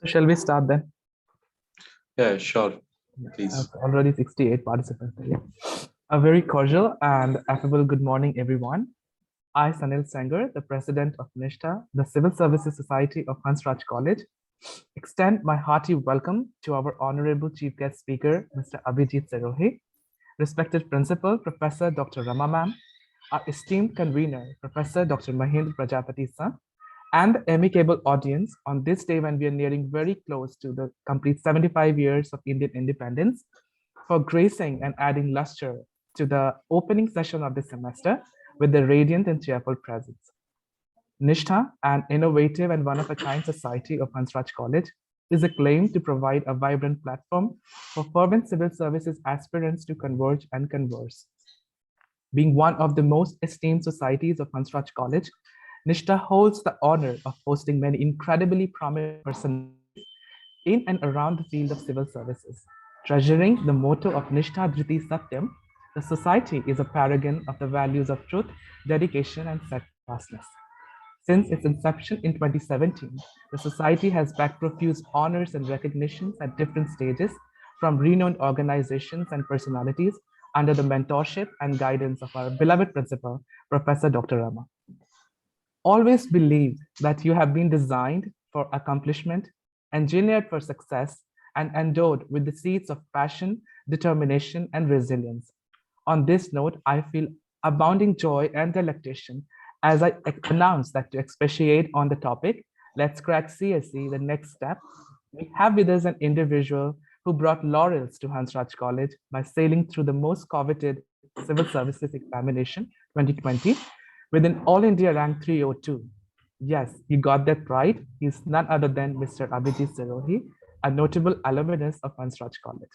So shall we start then? Yeah, sure. Please. Already 68 participants. Yeah. A very cordial and affable good morning, everyone. I, Sanil Sengar, the President of Nishtha, the Civil Services Society of Hansraj College, extend my hearty welcome to our Honorable Chief Guest Speaker, Mr. Abhijeet Sirohi, respected Principal, Professor Dr. Rama Ma'am, our esteemed convener, Professor Dr. Mahendra Prajapati Sir, and the amicable audience on this day when we are nearing very close to the complete 75 years of Indian independence, for gracing and adding luster to the opening session of the semester with the radiant and cheerful presence. Nishtha, an innovative and one-of-a-kind society of Hansraj College, is acclaimed to provide a vibrant platform for fervent civil services aspirants to converge and converse. Being one of the most esteemed societies of Hansraj College, Nishtha holds the honor of hosting many incredibly prominent personalities in and around the field of civil services. Treasuring the motto of Nishtha Dhriti Satyam, the society is a paragon of the values of truth, dedication, and steadfastness. Since its inception in 2017, the Society has backed profuse honors and recognitions at different stages from renowned organizations and personalities under the mentorship and guidance of our beloved principal, Professor Dr. Rama. Always believe that you have been designed for accomplishment, engineered for success, and endowed with the seeds of passion, determination, and resilience. On this note, I feel abounding joy and delectation as I announce that to expatiate on the topic, let's crack CSE, the next step. We have with us an individual who brought laurels to Hansraj College by sailing through the most coveted Civil Services Examination 2020 with an All India rank 302. Yes, you got that right. He's none other than Mr. Abhijeet Sirohi, a notable alumnus of Hansraj College.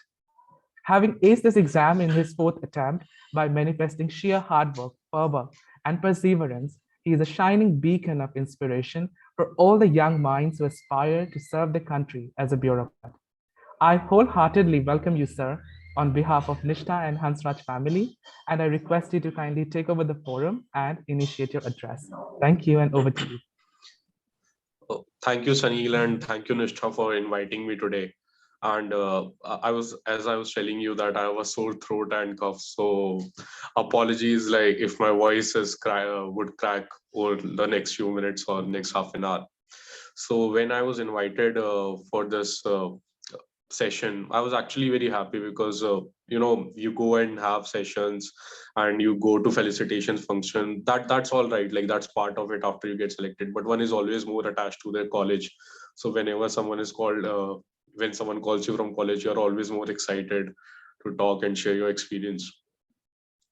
Having aced this exam in his fourth attempt by manifesting sheer hard work, fervor, and perseverance, he is a shining beacon of inspiration for all the young minds who aspire to serve the country as a bureaucrat. I wholeheartedly welcome you, sir, on behalf of Nishtha and Hansraj family, and I request you to kindly take over the forum and initiate your address. Thank you, and over to you. Thank you, Sanil, and thank you, Nishtha, for inviting me today. And as I was telling you that I have a sore throat and cough, so apologies, like if my voice would crack over the next few minutes or next half an hour. So when I was invited for this session, I was actually very happy because you go and have sessions and you go to felicitations function. That's all right, like that's part of it after you get selected, but one is always more attached to their college. So whenever someone is called when someone calls you from college, you're always more excited to talk and share your experience.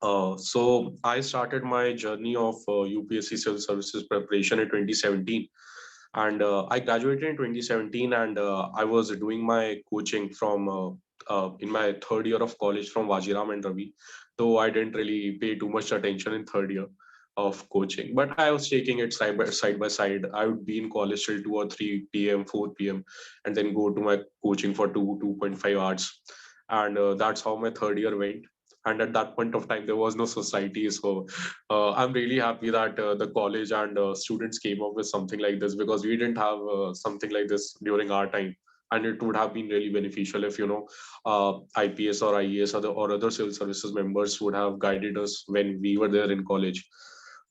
So I started my journey of UPSC Civil Services preparation in 2017, and I graduated in 2017, and I was doing my coaching from in my third year of college from Vajiram and Ravi, though I didn't really pay too much attention in third year of coaching, but I was taking it side by side. I would be in college till 2 or 3 p.m., 4 p.m., and then go to my coaching for 2.5 hours. And that's how my third year went. And at that point of time, there was no society. So I'm really happy that the college and students came up with something like this, because we didn't have something like this during our time. And it would have been really beneficial if, IPS or IAS or other civil services members would have guided us when we were there in college.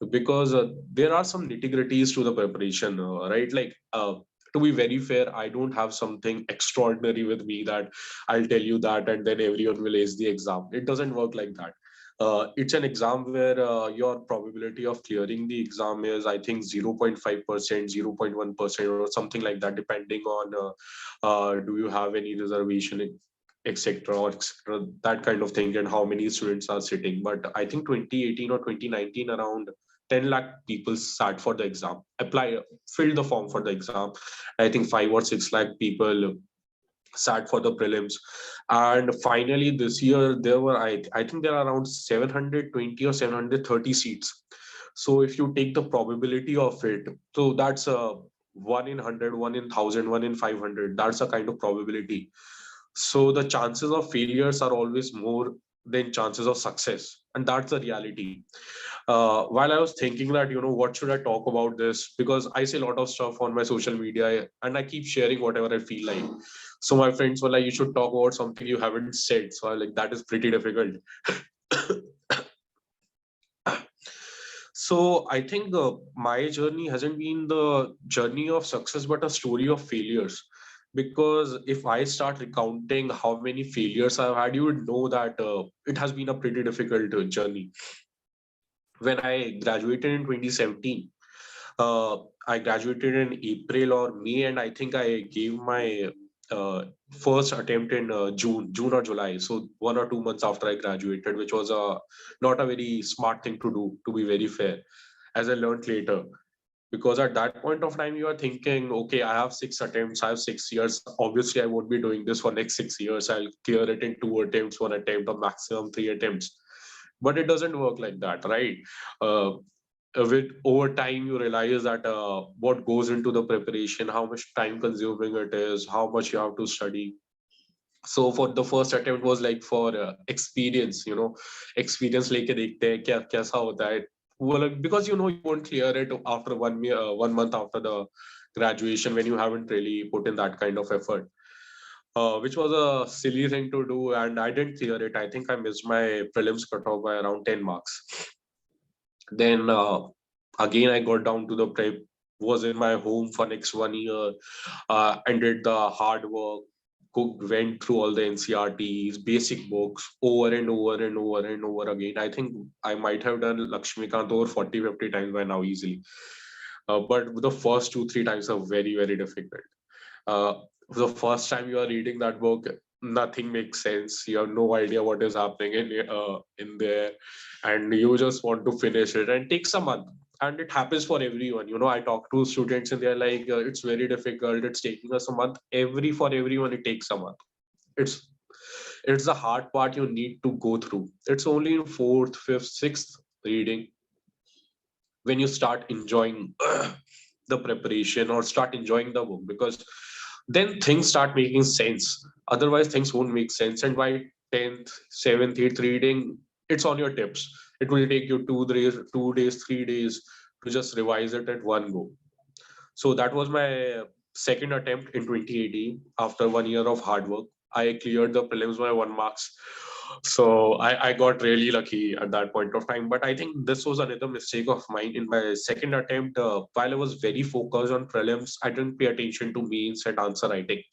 Because there are some nitty-gritties to the preparation, right? Like, to be very fair, I don't have something extraordinary with me that I'll tell you that and then everyone will ace the exam. It doesn't work like that. It's an exam where your probability of clearing the exam is, I think, 0.5%, 0.1%, or something like that, depending on do you have any reservation, etc., or etc., that kind of thing, and how many students are sitting. But I think 2018 or 2019, around 10 lakh people sat for the exam, filled the form for the exam. I think 5 or 6 lakh people sat for the prelims. And finally this year there were, I think there are around 720 or 730 seats. So if you take the probability of it, so that's a 1 in 100, 1 in 1000, 1 in 500, that's a kind of probability. So the chances of failures are always more than chances of success, and that's the reality. While I was thinking that, what should I talk about this? Because I see a lot of stuff on my social media and I keep sharing whatever I feel like. So my friends were like, you should talk about something you haven't said. So I like, that is pretty difficult. So I think my journey hasn't been the journey of success, but a story of failures. Because if I start recounting how many failures I've had, you would know that it has been a pretty difficult journey. When I graduated in 2017, uh, I graduated in April or May, and I think I gave my first attempt in June or July. So 1 or 2 months after I graduated, which was not a very smart thing to do, to be very fair, as I learned later. Because at that point of time, you are thinking, okay, I have 6 attempts, I have 6 years. Obviously, I won't be doing this for next 6 years. I'll clear it in 2 attempts, 1 attempt, or maximum 3 attempts. But it doesn't work like that, right? Uh, with over time you realize that what goes into the preparation, how much time consuming it is, how much you have to study. So for the first attempt was like for experience, experience लेके देखते हैं क्या कैसा होता है वो because you won't clear it after 1 year, 1 month after the graduation, when you haven't really put in that kind of effort, which was a silly thing to do, and I didn't clear it. I think I missed my prelims cutoff by around 10 marks. Then again, I got down to the prep, was in my home for next 1 year, and did the hard work, went through all the NCRTs, basic books over and over and over and over again. I think I might have done Lakshmikant over 40, 50 times by now easily. But the first 2, 3 times are very, very difficult. Uh, the first time you are reading that book, nothing makes sense. You have no idea what is happening in there, and you just want to finish it. And it takes a month, and it happens for everyone. I talk to students, and they're like, "It's very difficult. It's taking us a month." For everyone, it takes a month. It's it's the hard part you need to go through. It's only in fourth, fifth, sixth reading when you start enjoying the preparation or start enjoying the book, because then things start making sense. Otherwise, things won't make sense. And by 10th, 7th, 8th reading, it's on your tips. It will take you 2 days, 2 days, 3 days to just revise it at one go. So that was my second attempt in 2018 after 1 year of hard work. I cleared the prelims by 1 marks. So I got really lucky at that point of time. But I think this was another mistake of mine in my second attempt. While I was very focused on prelims, I didn't pay attention to means and answer writing.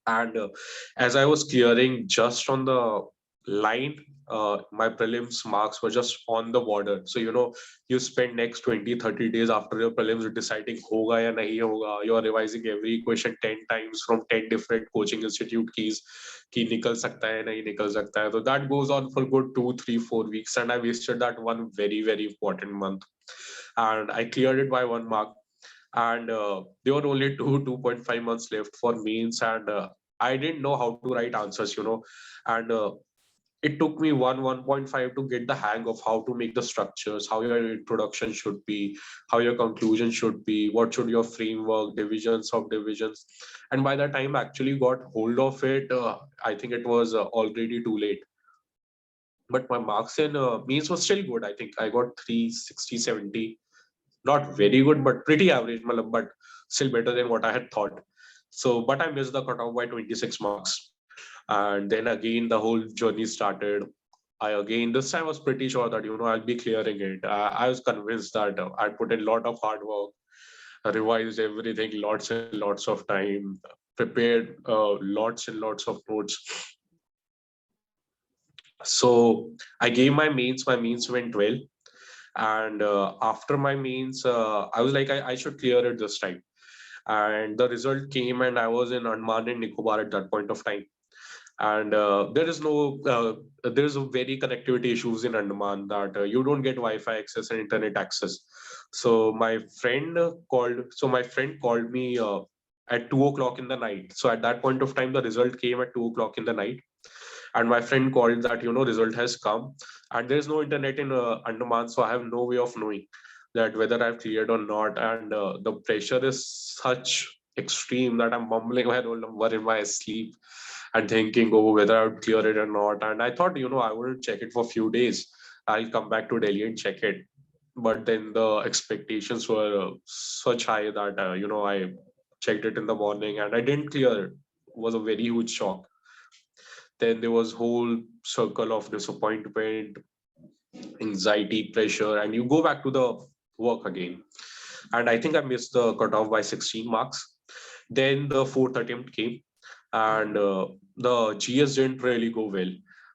And as I was clearing just on the line, my prelims marks were just on the border. So you spend next 20, 30 days after your prelims deciding hoga ya nahi hoga. You're revising every question 10 times from 10 different coaching institute keys ki nikal sakta hai nahi nikal sakta hai. So that goes on for good 2, 3, 4 weeks, and I wasted that one very, very important month. And I cleared it by 1 mark. And there were only 2.5 months left for mains, and I didn't know how to write answers, and it took me 1.5 to get the hang of how to make the structures, how your introduction should be, how your conclusion should be, what should your framework, divisions of divisions. And by the time I actually got hold of it, I think it was already too late. But my marks in means was still good. I think I got 360, 70. Not very good, but pretty average, but still better than what I had thought. So, but I missed the cutoff by 26 marks. And then again, the whole journey started. This time was pretty sure that, I'll be clearing it. I was convinced that I'd put in a lot of hard work, revised everything, lots and lots of time, prepared lots and lots of notes. So I gave my mains went well. And after my mains, I was like, I should clear it this time. And the result came, and I was in Andaman and Nicobar at that point of time. and there is a very connectivity issues in Andaman that you don't get Wi-Fi access and internet access. So my friend called me at 2 o'clock in the night. So at that point of time, the result came at 2 o'clock in the night, and my friend called that result has come, and there is no internet in Andaman, so I have no way of knowing that whether I've cleared or not. And the pressure is such extreme that I'm mumbling my roll number in my sleep and thinking, oh, whether I would clear it or not. And I thought, I wouldn't check it for a few days. I'll come back to Delhi and check it. But then the expectations were such high that, I checked it in the morning and I didn't clear it. It was a very huge shock. Then there was whole circle of disappointment, anxiety, pressure, and you go back to the work again. And I think I missed the cutoff by 16 marks. Then the fourth attempt came, and the GS didn't really go well.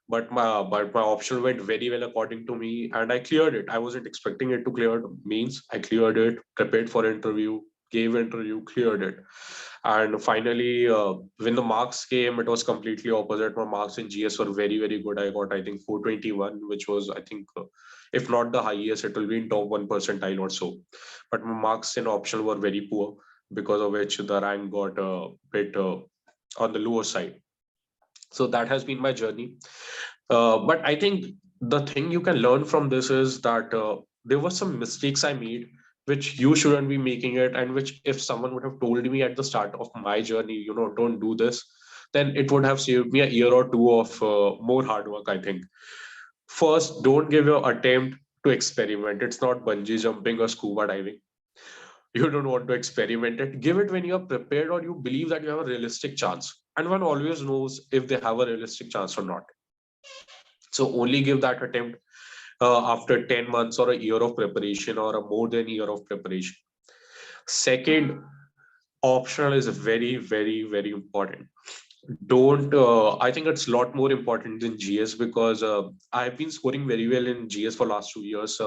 But my option went very well according to me, and I cleared it. I wasn't expecting it to clear it. Means I cleared it, prepared for interview, gave interview, cleared it. And finally, when the marks came, it was completely opposite. My marks in GS were very, very good. I got, I think, 421, which was, I think, if not the highest, it will be in top 1 percentile or so. But my marks in optional were very poor, because of which the rank got a bit on the lower side. So that has been my journey. But I think the thing you can learn from this is that there were some mistakes I made which you shouldn't be making it, and which if someone would have told me at the start of my journey, don't do this, then it would have saved me a year or two of more hard work, I think. First, don't give your attempt to experiment. It's not bungee jumping or scuba diving. You don't want to experiment it. Give it when you're prepared or you believe that you have a realistic chance. And one always knows if they have a realistic chance or not. So only give that attempt after 10 months or a year of preparation or a more than year of preparation. Second, optional is very, very, very important. Don't I think it's a lot more important than GS, because I've been scoring very well in GS for last 2 years,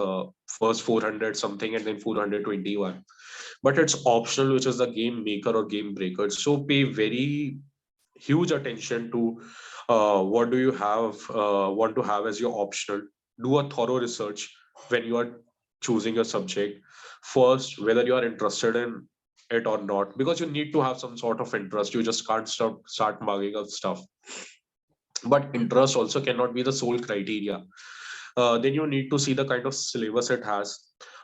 first 400 something and then 421. But it's optional, which is the game maker or game breaker. So pay very huge attention to what do you want to have as your optional. Do a thorough research when you are choosing your subject. First, whether you are interested in it or not, because you need to have some sort of interest. You just can't start mugging up stuff. But interest also cannot be the sole criteria. Then you need to see the kind of syllabus it has,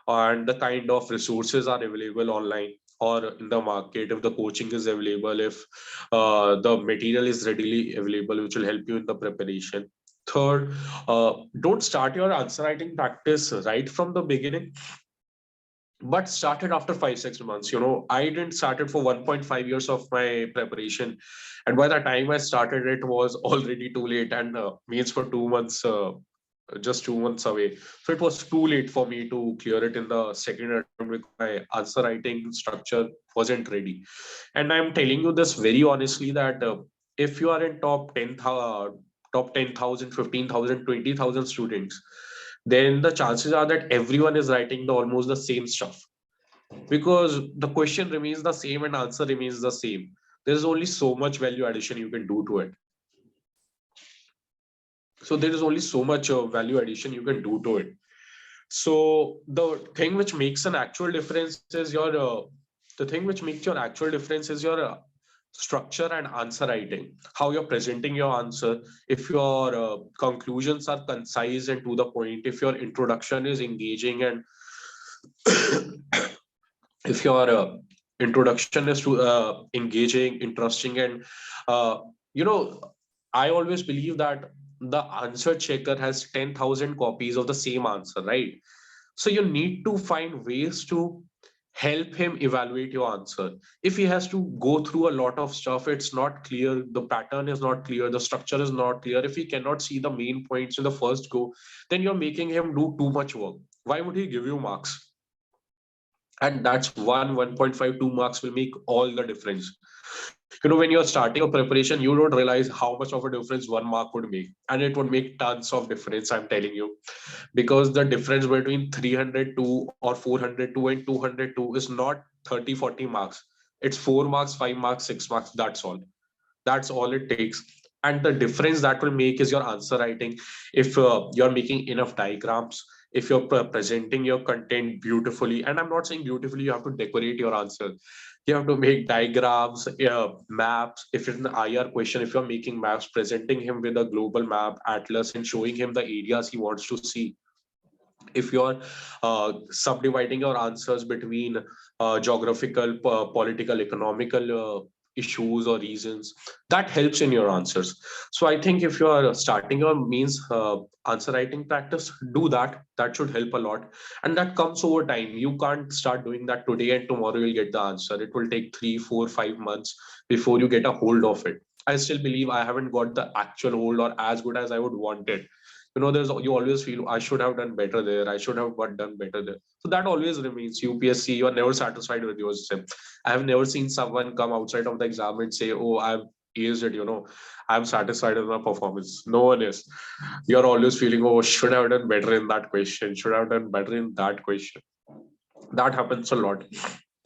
and the kind of resources are available online or in the market, if the coaching is available, if the material is readily available, which will help you in the preparation. Third, don't start your answer writing practice right from the beginning, but started after 5 6 months. I didn't started for 1.5 years of my preparation, and by the time I started, it was already too late, and means for 2 months, just 2 months away. So it was too late for me to clear it in the second attempt, because my answer writing structure wasn't ready. And I'm telling you this very honestly that if you are in top 10,000, 15,000, 20,000 students, then the chances are that everyone is writing almost the same stuff, because the question remains the same and answer remains the same. There's only so much value addition you can do to it. So there is only so much value addition you can do to it. So the thing which makes your actual difference is your structure and answer writing, how you're presenting your answer. If your conclusions are concise and to the point, if your introduction is engaging, and if your introduction is to engaging, interesting, and uh, you know I always believe that the answer checker has 10,000 copies of the same answer, right? So you need to find ways to help him evaluate your answer. If he has to go through a lot of stuff, it's not clear, the pattern is not clear, the structure is not clear, if he cannot see the main points in the first go, then you're making him do too much work. Why would he give you marks? And that's 1.52 marks will make all the difference. When you're starting a preparation, you don't realize how much of a difference 1 mark would make, and it would make tons of difference, I'm telling you. Because the difference between 302 or 402 and 202 is not 30 40 marks. It's 4 marks, 5 marks, 6 marks. That's all it takes. And the difference that will make is your answer writing. If you're making enough diagrams, if you're presenting your content beautifully, and I'm not saying beautifully, you have to decorate your answer. You have to make diagrams, maps. If it's an IR question, if you're making maps, presenting him with a global map, atlas, and showing him the areas he wants to see. If you're subdividing your answers between geographical, political, economical issues or reasons, that helps in your answers. So I think if you are starting your means answer writing practice, do that. That should help a lot, and that comes over time. You can't start doing that today and tomorrow you'll get the answer. It will take 3 4 5 months before you get a hold of it. I still believe I haven't got the actual hold or as good as I would want it. There's, you always feel I should have done better there, I should have done better there. So that always remains. UPSC, you are never satisfied with yourself. I have never seen someone come outside of the exam and say, oh, I've aced it, I'm satisfied with my performance. No one is. You're always feeling, oh, should have done better in that question, should have done better in that question. That happens a lot.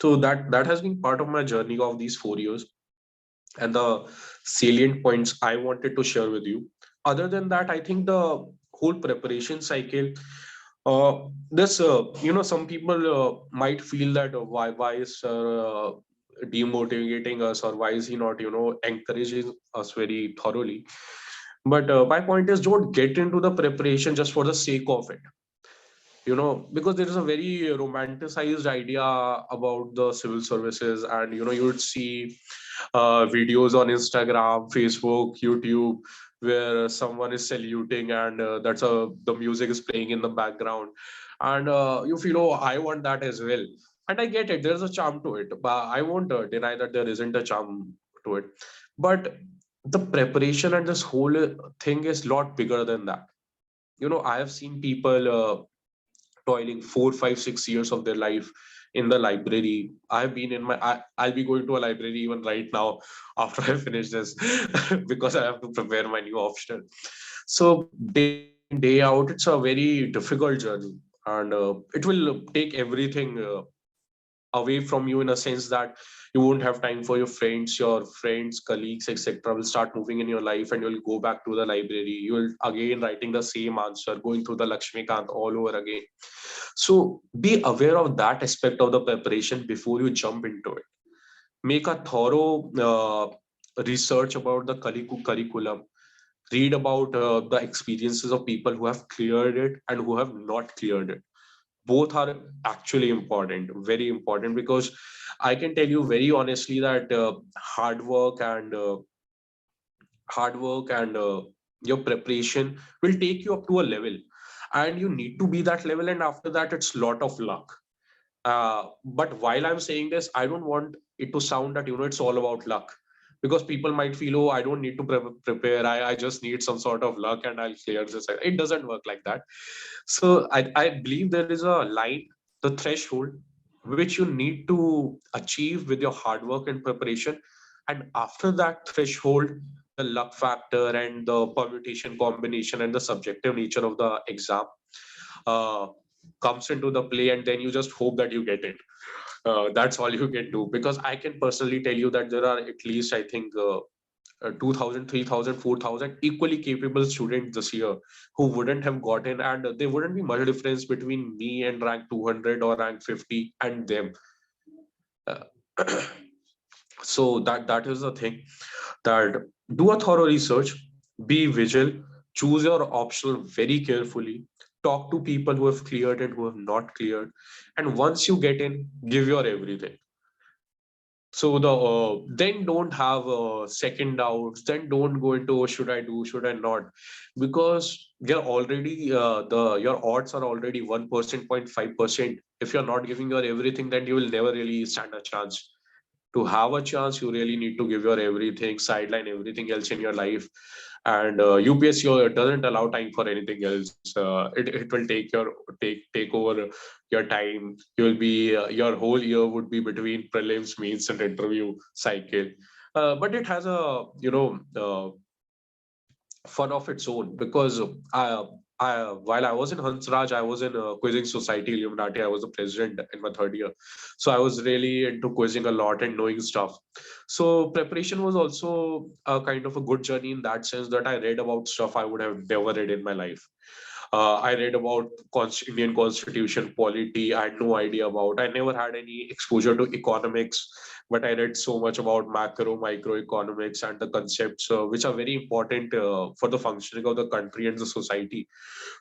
So that has been part of my journey of these 4 years, and the salient points I wanted to share with you. Other than that, I think the whole preparation cycle, this some people might feel that why is demotivating us, or why is he not encouraging us very thoroughly. But my point is, don't get into the preparation just for the sake of it, because there is a very romanticized idea about the civil services. And you would see videos on Instagram, Facebook, YouTube, where someone is saluting, and the music is playing in the background, and you feel, oh, I want that as well. And I get it, there's a charm to it, but I won't deny that there isn't a charm to it. But the preparation and this whole thing is a lot bigger than that. I have seen people toiling 4 5 6 years of their life in the library. I've been in I'll be going to a library even right now after I finish this because I have to prepare my new option. So day in day out, it's a very difficult journey, and it will take everything away from you, in a sense that you won't have time for your friends, colleagues, etc. will start moving in your life, and you'll go back to the library. You'll again writing the same answer, going through the Lakshmikant all over again. So be aware of that aspect of the preparation before you jump into it. Make a thorough research about the curriculum. Read about the experiences of people who have cleared it and who have not cleared it. Both are actually important, very important, because I can tell you very honestly that hard work and your preparation will take you up to a level, and you need to be that level, and after that it's lot of luck. But while I'm saying this, I don't want it to sound that it's all about luck, because people might feel, oh, I don't need to prepare, I just need some sort of luck and I'll clear this. It doesn't work like that. So I believe there is a line, the threshold, which you need to achieve with your hard work and preparation. And after that threshold, the luck factor and the permutation combination and the subjective nature of the exam uh, comes into the play, and then you just hope that you get it. That's all you can do, because I can personally tell you that there are at least, I think, 2000, equally capable students this year who wouldn't have gotten, and there wouldn't be much difference between me and rank 200 or rank 50 and them. Uh, so that is the thing, that do a thorough research, be vigilant, choose your optional very carefully, talk to people who have cleared and who have not cleared, and once you get in, give your everything. So then don't have second doubts. Then don't go into, oh, should I do, should I not, because you're already your odds are already 1%, 0.5%. If you're not giving your everything, then you will never really stand a chance. To have a chance, you really need to give your everything, sideline everything else in your life. And UPSC doesn't allow time for anything else. It will take over your time. You'll be your whole year would be between prelims, means, and interview cycle. But it has a fun of its own, because while I was in Hansraj, I was in quizzing society Illuminati. I was the president in my third year, so I was really into quizzing a lot and knowing stuff. So preparation was also a kind of a good journey in that sense that I read about stuff I would have never read in my life. I read about Indian Constitution, polity. I had no idea about. I never had any exposure to economics, but I read so much about macro, microeconomics, and the concepts which are very important for the functioning of the country and the society.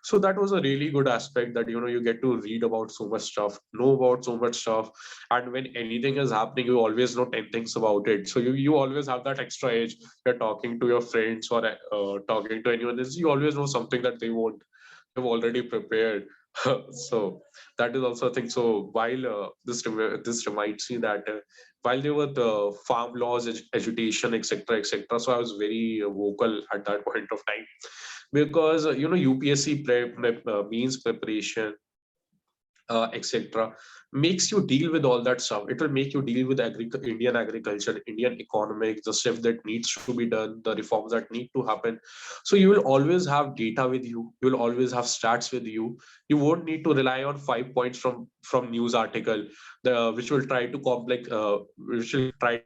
So that was a really good aspect that you get to read about so much stuff, know about so much stuff, and when anything is happening, you always know 10 things about it. So you always have that extra edge. You're talking to your friends or talking to anyone else. You always know something that they won't have already prepared. So that is also a thing. So while this reminds me that while there were the farm laws, education, etc., etc., so I was very vocal at that point of time because UPSC means preparation, etc., makes you deal with all that stuff. It will make you deal with Indian agriculture, Indian economics, the stuff that needs to be done, the reforms that need to happen. So you will always have data with you. You will always have stats with you. You won't need to rely on 5 points from news article, which will try to which will try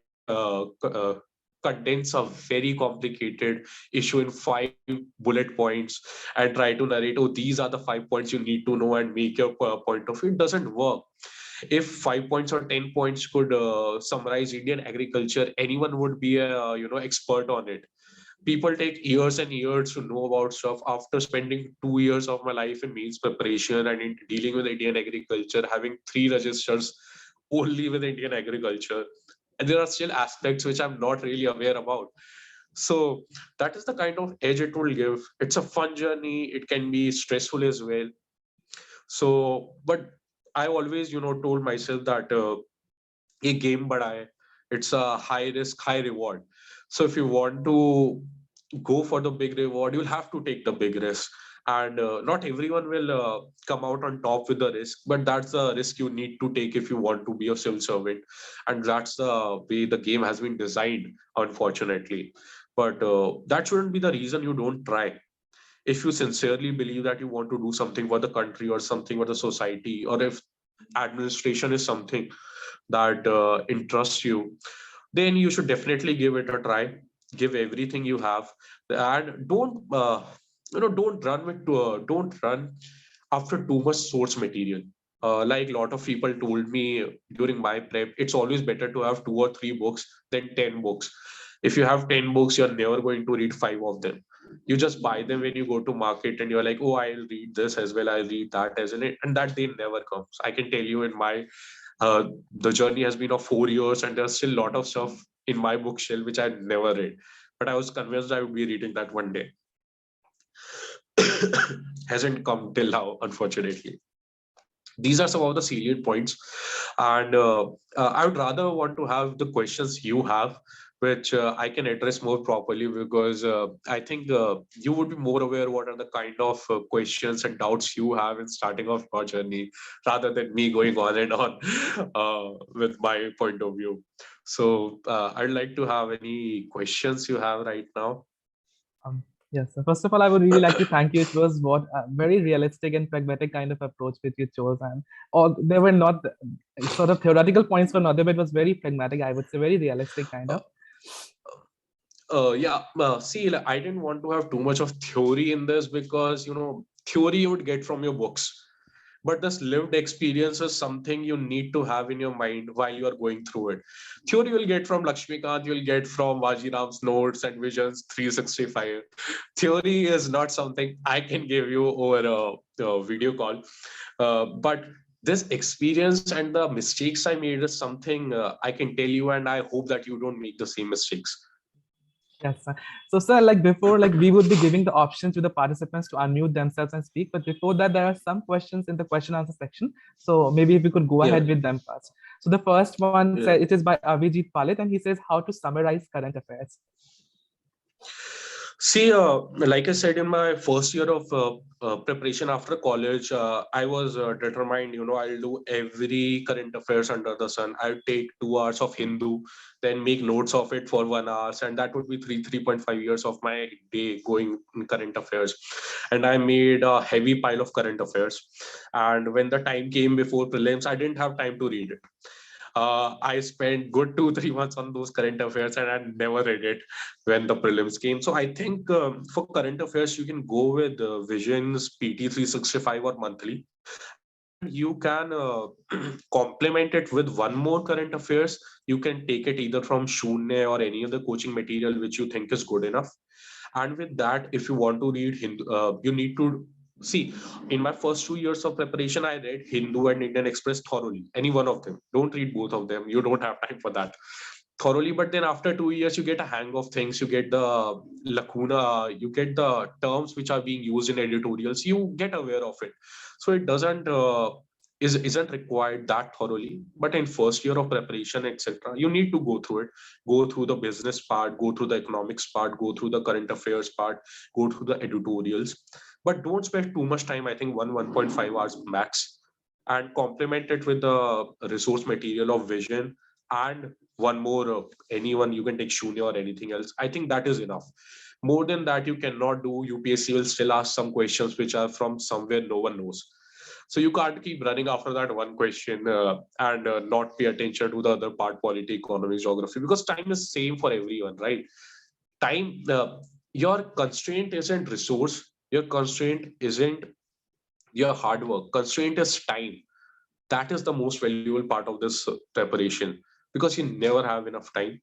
condense a very complicated issue in 5 bullet points and try to narrate, oh, these are the 5 points you need to know and make your point of view. It doesn't work. If 5 points or 10 points could summarize Indian agriculture, anyone would be a expert on it. People take years and years to know about stuff. After spending 2 years of my life in means preparation and in dealing with Indian agriculture, having 3 registers only with Indian agriculture, and there are still aspects which I'm not really aware about. So that is the kind of edge it will give. It's a fun journey. It can be stressful as well. So, but I always, told myself that a game bada hai. It's a high risk, high reward. So if you want to go for the big reward, you'll have to take the big risk. And not everyone will come out on top with the risk, but that's the risk you need to take if you want to be a civil servant. And that's the way the game has been designed, unfortunately. But that shouldn't be the reason you don't try. If you sincerely believe that you want to do something for the country or something for the society, or if administration is something that interests you, then you should definitely give it a try. Give everything you have, and don't run after too much source material. Like a lot of people told me during my prep, it's always better to have 2 or 3 books than 10 books. If you have 10 books, you're never going to read 5 of them. You just buy them when you go to market, and you're like, oh, I'll read this as well, I'll read that as well, and that day never comes. I can tell you in my the journey has been of 4 years, and there's still a lot of stuff in my bookshelf which I never read, but I was convinced I would be reading that one day. Hasn't come till now, unfortunately. These are some of the salient points, and I would rather want to have the questions you have, which I can address more properly, because I think you would be more aware what are the kind of questions and doubts you have in starting off your journey, rather than me going on and on with my point of view. So I'd like to have any questions you have right now. Yes. So first of all, I would really like to thank you. It was what a very realistic and pragmatic kind of approach which you chose, and all there were not sort of theoretical points were not there, but it was very pragmatic. I would say very realistic kind Uh, of. yeah, see, like, I didn't want to have too much of theory in this, because theory you would get from your books, but this lived experience is something you need to have in your mind while you are going through it. Theory you'll get from Lakshmikant, you'll get from Vajiram's notes and visions 365. Theory is not something I can give you over a video call, but this experience and the mistakes I made is something I can tell you, and I hope that you don't make the same mistakes. Yes, sir. So, sir, like before, like we would be giving the option to the participants to unmute themselves and speak. But before that, there are some questions in the question answer section. So maybe if we could go Yeah, ahead with them first. So the first one yeah. said it is by Abhijeet Palit, and he says how to summarize current affairs. See, like I said, in my first year of preparation after college, I was determined, I'll do every current affairs under the sun. I'll take 2 hours of Hindu, then make notes of it for 1 hour. And that would be 3.5 years of my day going in current affairs. And I made a heavy pile of current affairs. And when the time came before prelims, I didn't have time to read it. I spent good 2-3 months on those current affairs and I never read it when the prelims came. So I think for current affairs, you can go with Visions, PT 365 or monthly. And you can complement it with one more current affairs. You can take it either from Shunne or any other coaching material which you think is good enough. And with that, if you want to read Hindu, you need to see, in my first 2 years of preparation, I read Hindu and Indian Express thoroughly, any one of them. Don't read both of them, you don't have time for that, thoroughly. But then after 2 years, you get a hang of things, you get the lacuna, you get the terms which are being used in editorials, you get aware of it. So it doesn't isn't required that thoroughly. But in first year of preparation, etc., you need to go through it, go through the business part, go through the economics part, go through the current affairs part, go through the editorials. But don't spend too much time. I think 1.5 hours max, and complement it with the resource material of Vision and one more, anyone, you can take Shunya or anything else. I think that is enough. More than that you cannot do. UPSC will still ask some questions which are from somewhere no one knows. So you can't keep running after that one question and not pay attention to the other part, politics, economics, geography, because time is same for everyone, right? Time, your constraint isn't resource, your constraint isn't your hard work, constraint is time. That is the most valuable part of this preparation, because you never have enough time.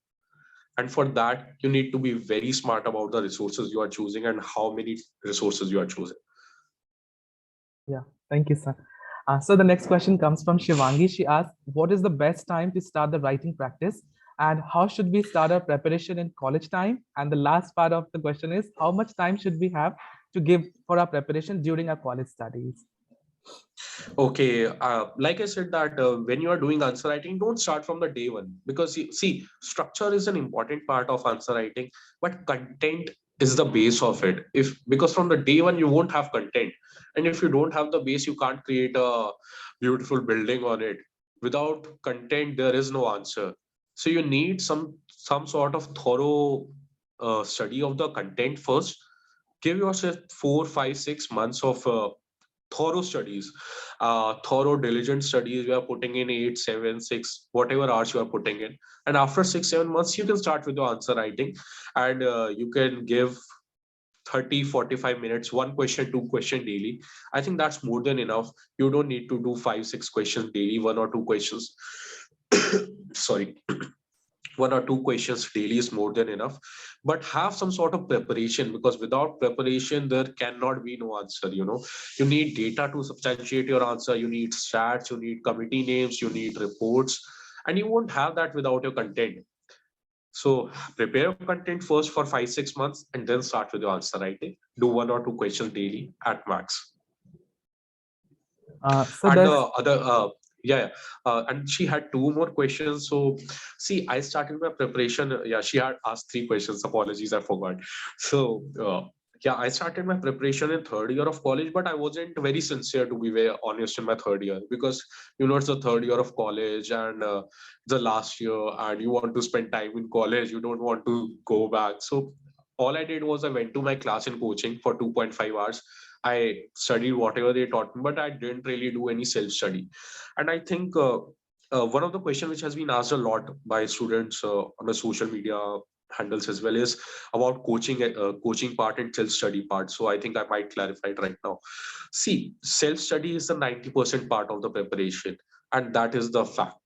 And for that, you need to be very smart about the resources you are choosing and how many resources you are choosing. Yeah, thank you, sir. So the next question comes from Shivangi. She asks, what is the best time to start the writing practice? And how should we start our preparation in college time? And the last part of the question is, how much time should we have to give for our preparation during our college studies? Okay, like I said that when you are doing answer writing, don't start from the day one, because you see, structure is an important part of answer writing, but content is the base of it. If because from the day one you won't have content, and if you don't have the base, you can't create a beautiful building on it. Without content, there is no answer. So you need some sort of thorough study of the content first. Give yourself 4, 5, 6 months of thorough studies, thorough, diligent studies. You are putting in 8, 7, 6, whatever hours you are putting in. And after 6, 7 months, you can start with your answer writing, and you can give 30, 45 minutes, one question, two question daily. I think that's more than enough. You don't need to do 5, 6 questions daily, one or two questions. Sorry, one or two questions daily is more than enough. But have some sort of preparation, because without preparation there cannot be no answer. You need data to substantiate your answer, you need stats, you need committee names, you need reports, and you won't have that without your content. So prepare your content first for 5, 6 months and then start with your answer writing. Do one or two questions daily at max. So And the there's other yeah, yeah. And she had two more questions. So see, I started my preparation, yeah, she had asked three questions, apologies, I forgot. So yeah, I started my preparation in third year of college, but I wasn't very sincere, to be very honest, in my third year, because it's the third year of college, and the last year, and you want to spend time in college, you don't want to go back. So all I did was I went to my class in coaching for 2.5 hours. I studied whatever they taught me, but I didn't really do any self study. And I think one of the questions which has been asked a lot by students on the social media handles as well is about coaching part and self study part. So I think I might clarify it right now. See, self study is the 90% part of the preparation, and that is the fact.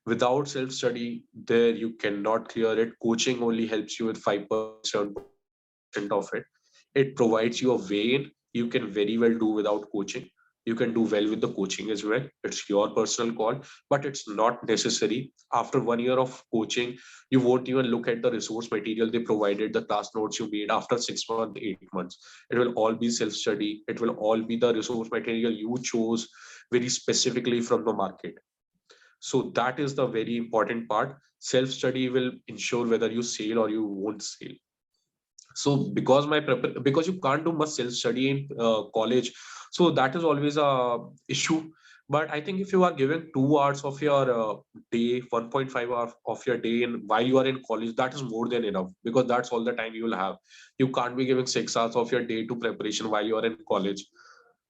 Without self study, there you cannot clear it. Coaching only helps you with 5%, 7% of it. It provides you a way in. You can very well do without coaching. You can do well with the coaching as well. It's your personal call, but it's not necessary. After 1 year of coaching, you won't even look at the resource material they provided, the class notes you made after 6 months, 8 months. It will all be self-study. It will all be the resource material you chose very specifically from the market. So that is the very important part. Self-study will ensure whether you sail or you won't sail. So because you can't do much self study in college, so that is always a issue. But I think if you are giving 2 hours of your day, 1.5 hours of your day, and while you are in college, that is more than enough, because that's all the time you will have. You can't be giving 6 hours of your day to preparation while you are in college.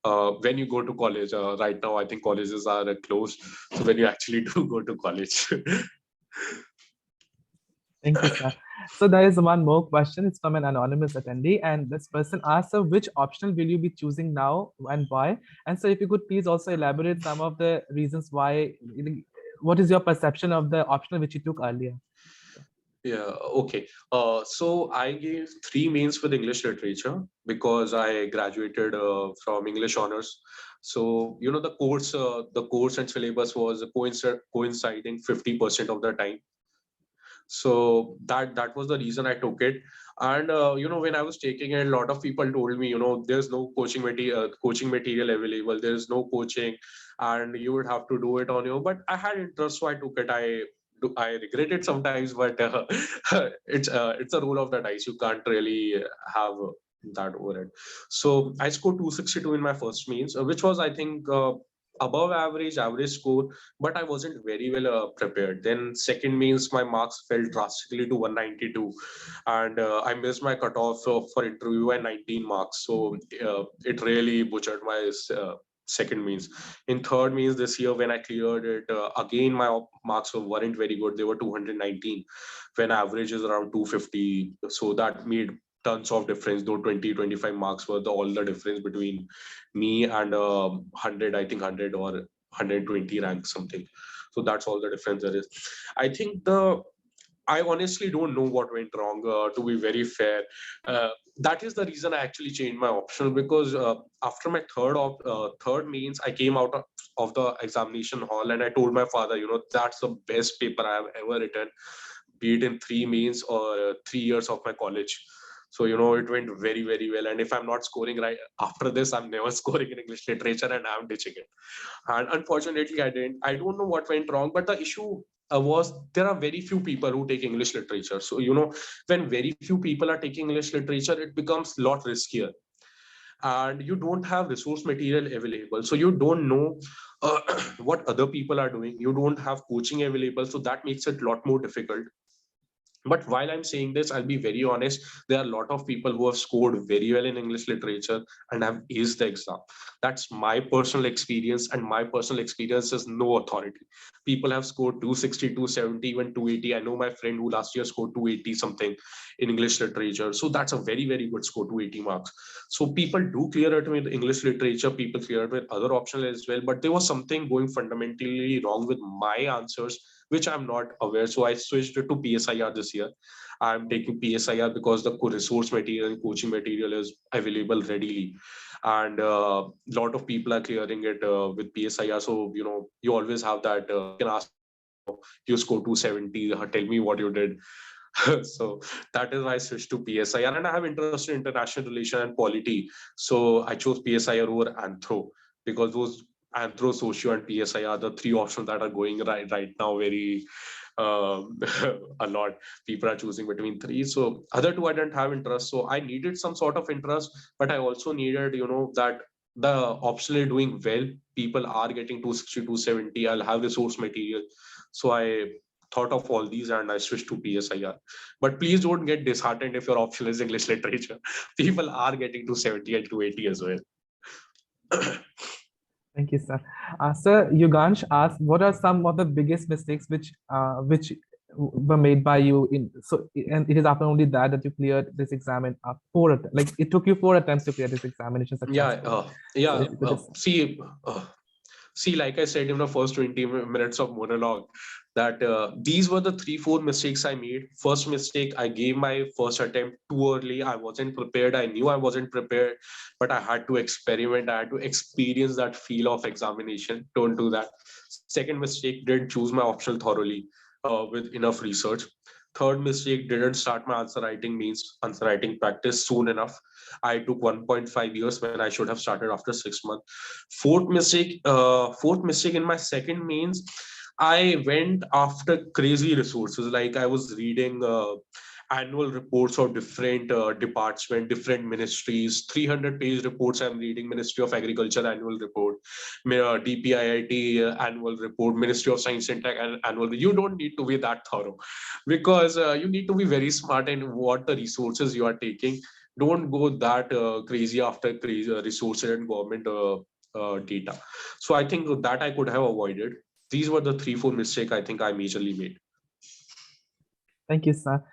When you go to college, right now I think colleges are closed, so when you actually do go to college. Thank you, sir. So there is one more question. It's from an anonymous attendee, and this person asks, "Sir, which optional will you be choosing now and why?" And so, if you could please also elaborate some of the reasons why. What is your perception of the optional which you took earlier? Yeah, okay. So I gave 3 mains with English literature because I graduated from English honors. So the course and syllabus was coinciding 50% of the time. So that was the reason I took it. And when I was taking it, a lot of people told me, there's no coaching material available, there's no coaching, and you would have to do it on your. But I had interest, so I took it. I regret it sometimes, but it's a roll of the dice. You can't really have that over it. So I scored 262 in my first means, which was, I think, above average score, but I wasn't very well prepared. Then second means my marks fell drastically to 192, and I missed my cutoff for interview at 19 marks. So it really butchered my second means. In third means this year when I cleared it, again my marks weren't very good. They were 219 when average is around 250. So that made tons of difference. Though 20-25 marks were all the difference between me and 100, I think 100 or 120 rank something. So that's all the difference there is. I think I honestly don't know what went wrong, to be very fair. That is the reason I actually changed my option, because after my third means, I came out of the examination hall and I told my father, that's the best paper I have ever written, be it in 3 means or 3 years of my college. So it went very very well, and if I'm not scoring right after this, I'm never scoring in English literature, and I'm ditching it. And unfortunately I didn't. I don't know what went wrong, but the issue was there are very few people who take English literature. So when very few people are taking English literature, it becomes a lot riskier, and you don't have resource material available, so you don't know uh, what other people are doing. You don't have coaching available, so that makes it a lot more difficult. But while I'm saying this, I'll be very honest, there are a lot of people who have scored very well in English literature and have aced the exam. That's my personal experience, and my personal experience is no authority. People have scored 260, 270, even 280. I know my friend who last year scored 280 something in English literature. So that's a very, very good score, 280 marks. So people do clear it with English literature, people clear it with other optional as well. But there was something going fundamentally wrong with my answers, which I'm not aware. So I switched it to PSIR this year. I'm taking PSIR because the resource material and coaching material is available readily, and a lot of people are clearing it with PSIR. So you always have that. You can ask, you score 270. Tell me what you did. So that is why I switched to PSIR, and I have interest in international relation and polity. So I chose PSIR over Anthro, because those Anthro, Socio, and PSI are the 3 options that are going right now very um, a lot. People are choosing between 3. So other 2 I didn't have interest. So I needed some sort of interest, but I also needed, that the optional doing well. People are getting 260, 270. I'll have resource material. So I thought of all these and I switched to PSIR. But please don't get disheartened if your option is English literature. People are getting 270 and 280 as well. Thank you, sir. Sir, Yugansh asked, what are some of the biggest mistakes which were made by you in and it is after only that you cleared this exam in like it took you 4 attempts to clear this examination Yeah, successfully. So yeah. if you could just See, like I said in the first 20 minutes of monologue, that these were the 3, 4 mistakes I made. First mistake, I gave my first attempt too early. I wasn't prepared. I knew I wasn't prepared, but I had to experiment. I had to experience that feel of examination. Don't do that. Second mistake, didn't choose my optional thoroughly with enough research. Third mistake, didn't start my answer writing practice soon enough. I took 1.5 years when I should have started after 6 months. Fourth mistake in my second means, I went after crazy resources. Like I was reading annual reports of different departments, different ministries, 300-page reports I'm reading, Ministry of Agriculture annual report, DPIIT annual report, Ministry of Science and Tech annual. You don't need to be that thorough, because you need to be very smart in what the resources you are taking. Don't go that crazy after crazy resources and government data. So I think that I could have avoided. These were the 3-4 mistakes I think I majorly made. Thank you, sir.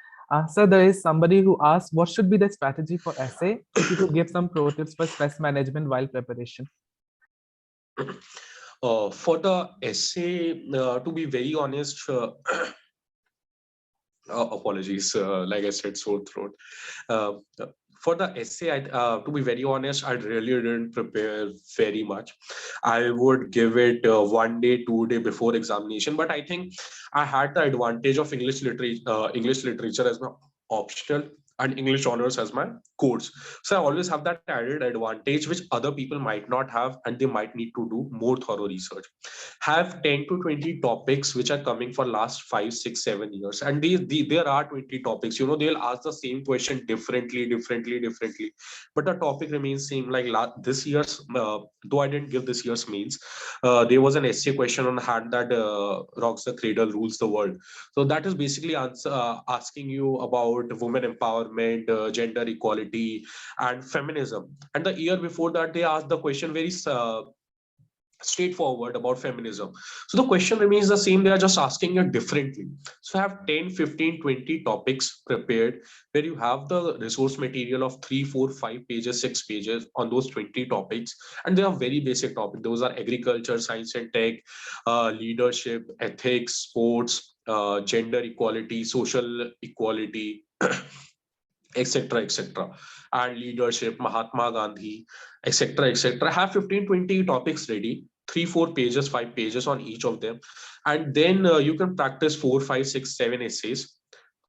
Sir, there is somebody who asked, what should be the strategy for essay? If you could give some pro tips for stress management while preparation. For the essay, to be very honest, apologies, like I said, sore throat. Uh, for the essay, to be very honest, I really didn't prepare very much. I would give it 1 day, 2 day before examination, but I think I had the advantage of English literature as my optional and English honors as my course. So I always have that added advantage, which other people might not have, and they might need to do more thorough research. Have 10 to 20 topics which are coming for last 5, 6, 7 years, and there are 20 topics. They'll ask the same question differently, but the topic remains same. Like this year's, though I didn't give this year's mains, there was an essay question on hand that rocks the cradle rules the world. So that is basically asking you about women empowerment, gender equality, and feminism. And the year before that, they asked the question very straightforward about feminism. So the question remains the same. They are just asking it differently. So have 10, 15, 20 topics prepared, where you have the resource material of 3, 4, 5 pages, 6 pages on those 20 topics. And they are very basic topics. Those are agriculture, science and tech, leadership, ethics, sports, gender equality, social equality, etc., and leadership, Mahatma Gandhi, etc. Have 15, 20 topics ready, 3, 4 pages, 5 pages on each of them. And then you can practice 4, 5, 6, 7 essays.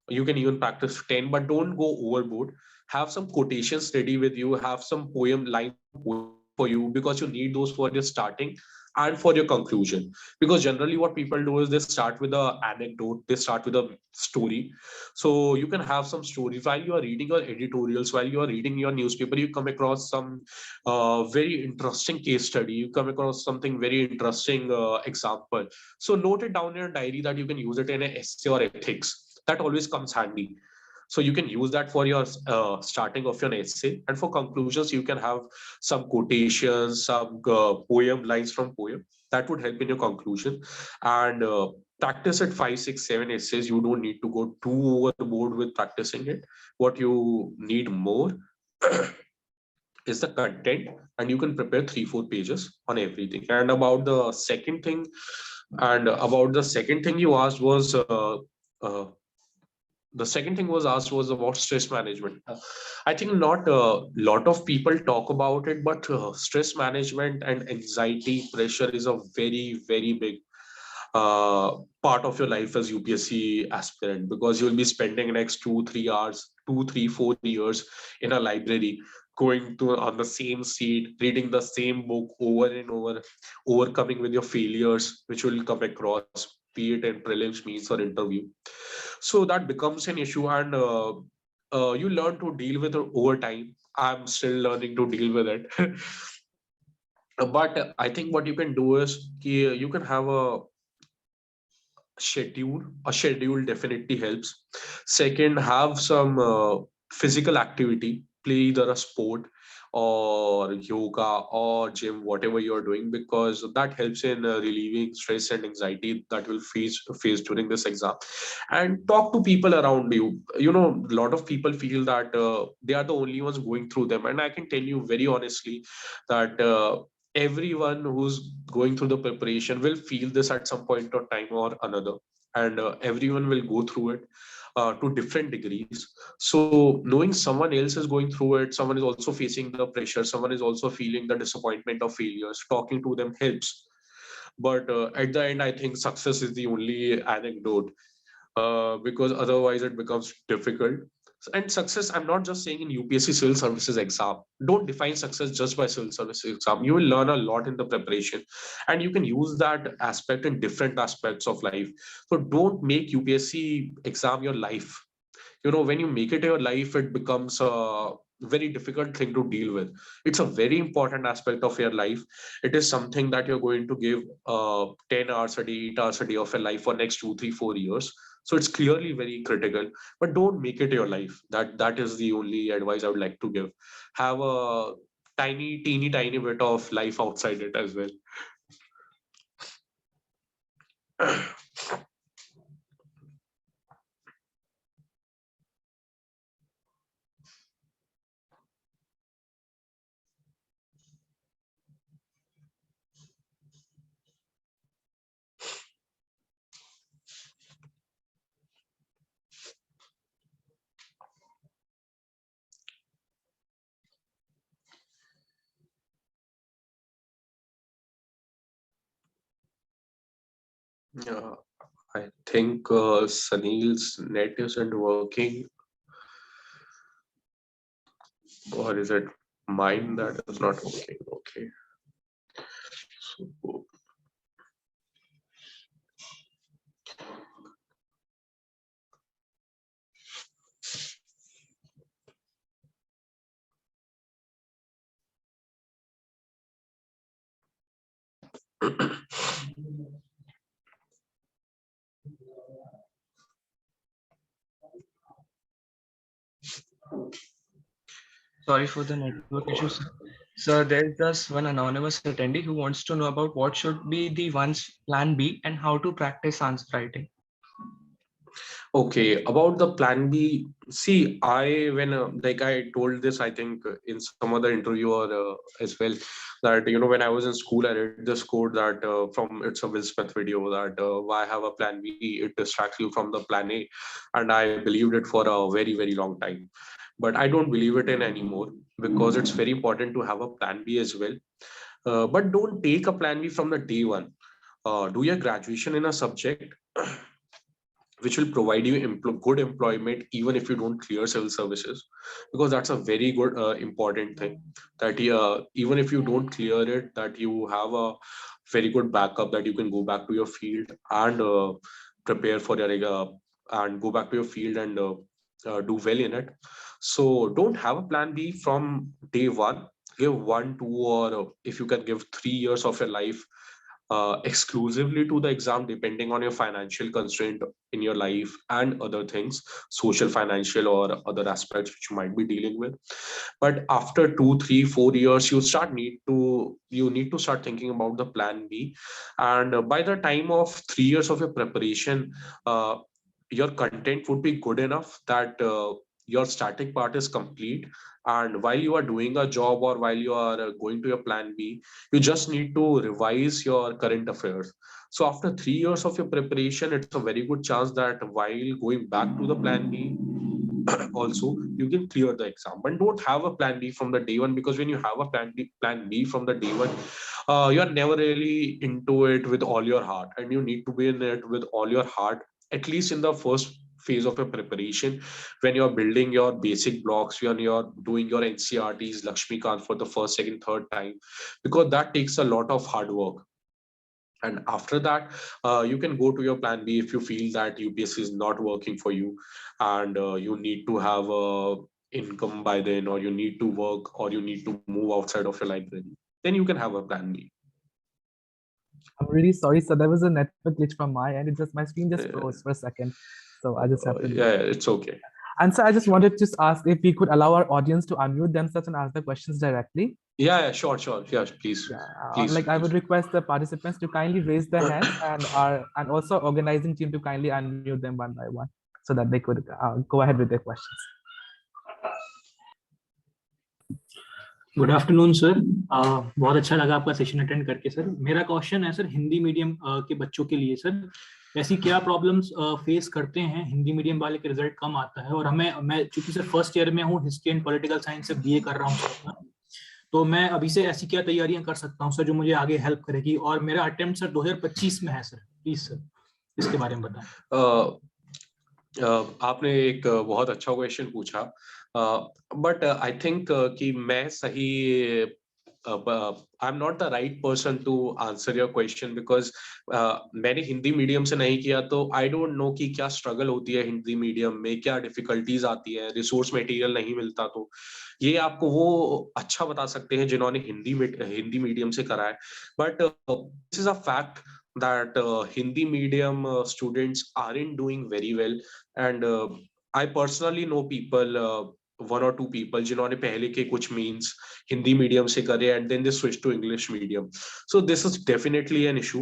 You can even practice 10, but don't go overboard. Have some quotations ready with you, have some poem lines for you, because you need those for your starting and for your conclusion. Because generally what people do is they start with a anecdote, they start with a story. So you can have some stories while you are reading your editorials, while you are reading your newspaper. You come across some very interesting case study, you come across something very interesting example. So note it down in a diary that you can use it in an essay or ethics. That always comes handy. So you can use that for your starting of your essay, and for conclusions you can have some quotations, some poem lines from poem that would help in your conclusion. And practice it 5, 6, 7 essays. You don't need to go too overboard with practicing it. What you need more is the content, and you can prepare 3, 4 pages on everything. And about the second thing you asked was uh, the second thing was asked was about stress management. I think not a lot of people talk about it, but stress management and anxiety, pressure is a very, very big part of your life as UPSC aspirant, because you'll be spending next 2, 3 hours, 2, 3, 4 years in a library, going to on the same seat, reading the same book over and over, overcoming with your failures, which will come across, be it in prelims, means, or interview. So that becomes an issue, and you learn to deal with it over time. I'm still learning to deal with it. But I think what you can do is you can have a schedule definitely helps. Second, have some physical activity, play either a sport or yoga or gym, whatever you're doing, because that helps in relieving stress and anxiety that will face during this exam. And talk to people around you. A lot of people feel that they are the only ones going through them, and I can tell you very honestly that everyone who's going through the preparation will feel this at some point of time or another, and everyone will go through it to different degrees. So knowing someone else is going through it, someone is also facing the pressure, someone is also feeling the disappointment of failures, talking to them helps. But at the end, I think success is the only anecdote, because otherwise it becomes difficult. And success, I'm not just saying in UPSC Civil Services exam. Don't define success just by Civil Services exam. You will learn a lot in the preparation, and you can use that aspect in different aspects of life. So don't make UPSC exam your life. when you make it your life, it becomes a very difficult thing to deal with. It's a very important aspect of your life. It is something that you're going to give 10 hours a day, 8 hours a day of your life for next 2 3 4 years. So it's clearly very critical, but don't make it your life. That is the only advice I would like to give. Have a teeny bit of life outside it as well. Yeah, I think Sanil's net isn't working, or is it mine that is not working? Okay. So, Sorry for the network issue, sir. So there's just one anonymous attendee who wants to know about what should be the one's plan B and how to practice answer writing. Okay, about the plan B, see, when like I told this, I think in some other interview or as well, that when I was in school, I read this quote that from it's a Will Smith video that why have a plan B? It distracts you from the plan A, and I believed it for a very very long time, but I don't believe it in anymore because it's very important to have a plan B as well. But don't take a plan B from the day one. Do your graduation in a subject which will provide you good employment even if you don't clear civil services, because that's a very good important thing, that even if you don't clear it, that you have a very good backup, that you can go back to your field and prepare for your and go back to your field and do well in it. So don't have a plan B from day one. Give 1 2 or if you can give 3 years of your life exclusively to the exam, depending on your financial constraint in your life and other things, social, financial, or other aspects which you might be dealing with. But after 2 3 4 years, you need to start thinking about the plan B. And by the time of 3 years of your preparation, your content would be good enough that your static part is complete, and while you are doing a job or while you are going to your plan B, you just need to revise your current affairs. So after 3 years of your preparation, it's a very good chance that while going back to the plan B, also you can clear the exam. But don't have a plan B from the day one, because when you have a plan B from the day one, you are never really into it with all your heart, and you need to be in it with all your heart, at least in the first phase of your preparation, when you're building your basic blocks, when you're doing your NCRTs, Lakshmikant for the first, second, third time, because that takes a lot of hard work. And after that, you can go to your plan B if you feel that UPSC is not working for you, and you need to have a income by then, or you need to work, or you need to move outside of your library. Then you can have a plan B. I'm really sorry, sir. There was a network glitch from my end. My screen just froze for a second. So I just have to. Yeah, it's okay. And so I just wanted to ask if we could allow our audience to unmute themselves and ask the questions directly. Yeah, sure. Yeah, please. Yeah, Please. I would request the participants to kindly raise their hands and also organizing team to kindly unmute them one by one so that they could go ahead with their questions. Good afternoon sir, बहुत अच्छा लगा आपका session attend करके sir. मेरा question है sir Hindi medium के बच्चों के लिए सर, ऐसी क्या प्रॉब्लम्स फेस करते हैं हिंदी मीडियम वाले के रिजल्ट कम आता है, और मैं चूंकि सर फर्स्ट ईयर में हूँ, हिस्ट्री एंड पॉलिटिकल साइंस से बीए कर रहा हूँ सर, तो मैं अभी से ऐसी क्या तैयारियां कर सकता हूँ सर जो मुझे आगे हेल्प करेगी, और मेरा अटेम्प्ट सर 2025 में है सर, प्लीज सर इसके बारे में बताएं. आपने एक बहुत अच्छा क्वेश्चन पूछा, बट आई थिंक कि मैं सही I'm not the right person to answer your question because मैंने हिंदी मीडियम से नहीं किया, तो I don't know कि क्या स्ट्रगल होती है हिंदी मीडियम में, क्या डिफिकल्टीज आती है, रिसोर्स मटेरियल नहीं मिलता, तो ये आपको वो अच्छा बता सकते हैं जिन्होंने हिंदी मीडियम से करा है. But this is a fact that Hindi medium students aren't doing very well, and I personally know people, one or two people जिन्होंने पहले के कुछ means हिंदी मीडियम से करे and then they switch to English medium. So this is definitely an issue,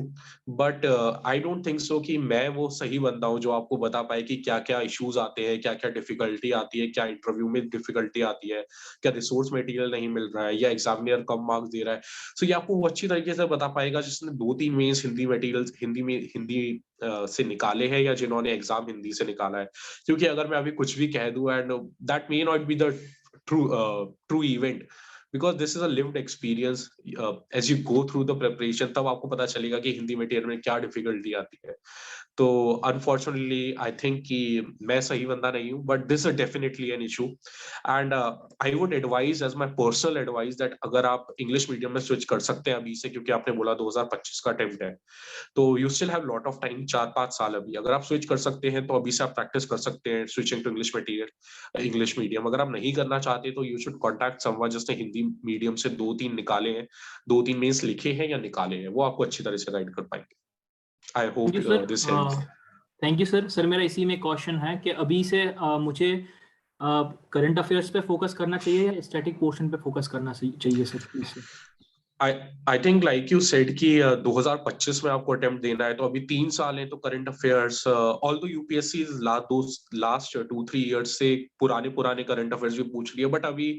but I don't think so कि मैं वो सही बंदा हूँ जो आपको बता पाए कि क्या क्या issues आते हैं, क्या क्या difficulty आती है, क्या इंटरव्यू में difficulty आती है, क्या रिसोर्स मटेरियल नहीं मिल रहा है, या एग्जामिनर कम मार्क्स दे रहा है. सो ये आपको वो अच्छी तरीके से बता पाएगा जिसने 2-3 मेंस हिंदी मटेरियल हिंदी से निकाले हैं, या जिन्होंने एग्जाम हिंदी से निकाला है. क्योंकि अगर मैं अभी कुछ भी कह दूं and that may not be the true event, because this is a lived experience. As you go through the preparation, तब आपको पता चलेगा कि हिंदी मटेरियल में क्या डिफिकल्टी आती है. तो अनफॉर्चुनेटली आई थिंक कि मैं सही बंदा नहीं हूँ, but this is definitely an issue. And I would advise as my personal advice that अगर आप इंग्लिश मीडियम में स्विच कर सकते हैं अभी से, क्योंकि आपने बोला 2025 का अटेम्प्ट है, तो you still have lot of time, 4-5 साल अभी. अगर आप स्विच कर सकते हैं तो अभी से आप प्रैक्टिस कर सकते हैं switching to English material, English medium. अगर आप नहीं करना चाहते तो यू शुड कॉन्टैक्ट समवन जिसने हिंदी मीडियम से 2-3 निकाले हैं, 2-3 मेंस लिखे हैं या निकाले हैं, वो आपको अच्छी तरह से गाइड कर पाएंगे. I hope this helps. Thank you sir. Sir मेरा इसी में क्वेश्चन है कि अभी से मुझे करंट अफेयर्स पे फोकस करना चाहिए या स्टैटिक पोर्शन पे फोकस करना चाहिए sir? I think like you said कि 2025 में आपको अटेम्प्ट देना है, तो अभी 3 साल है, तो current affairs although UPSC last 2-3 years से पुराने करंट अफेयर्स भी पूछ लिया, बट अभी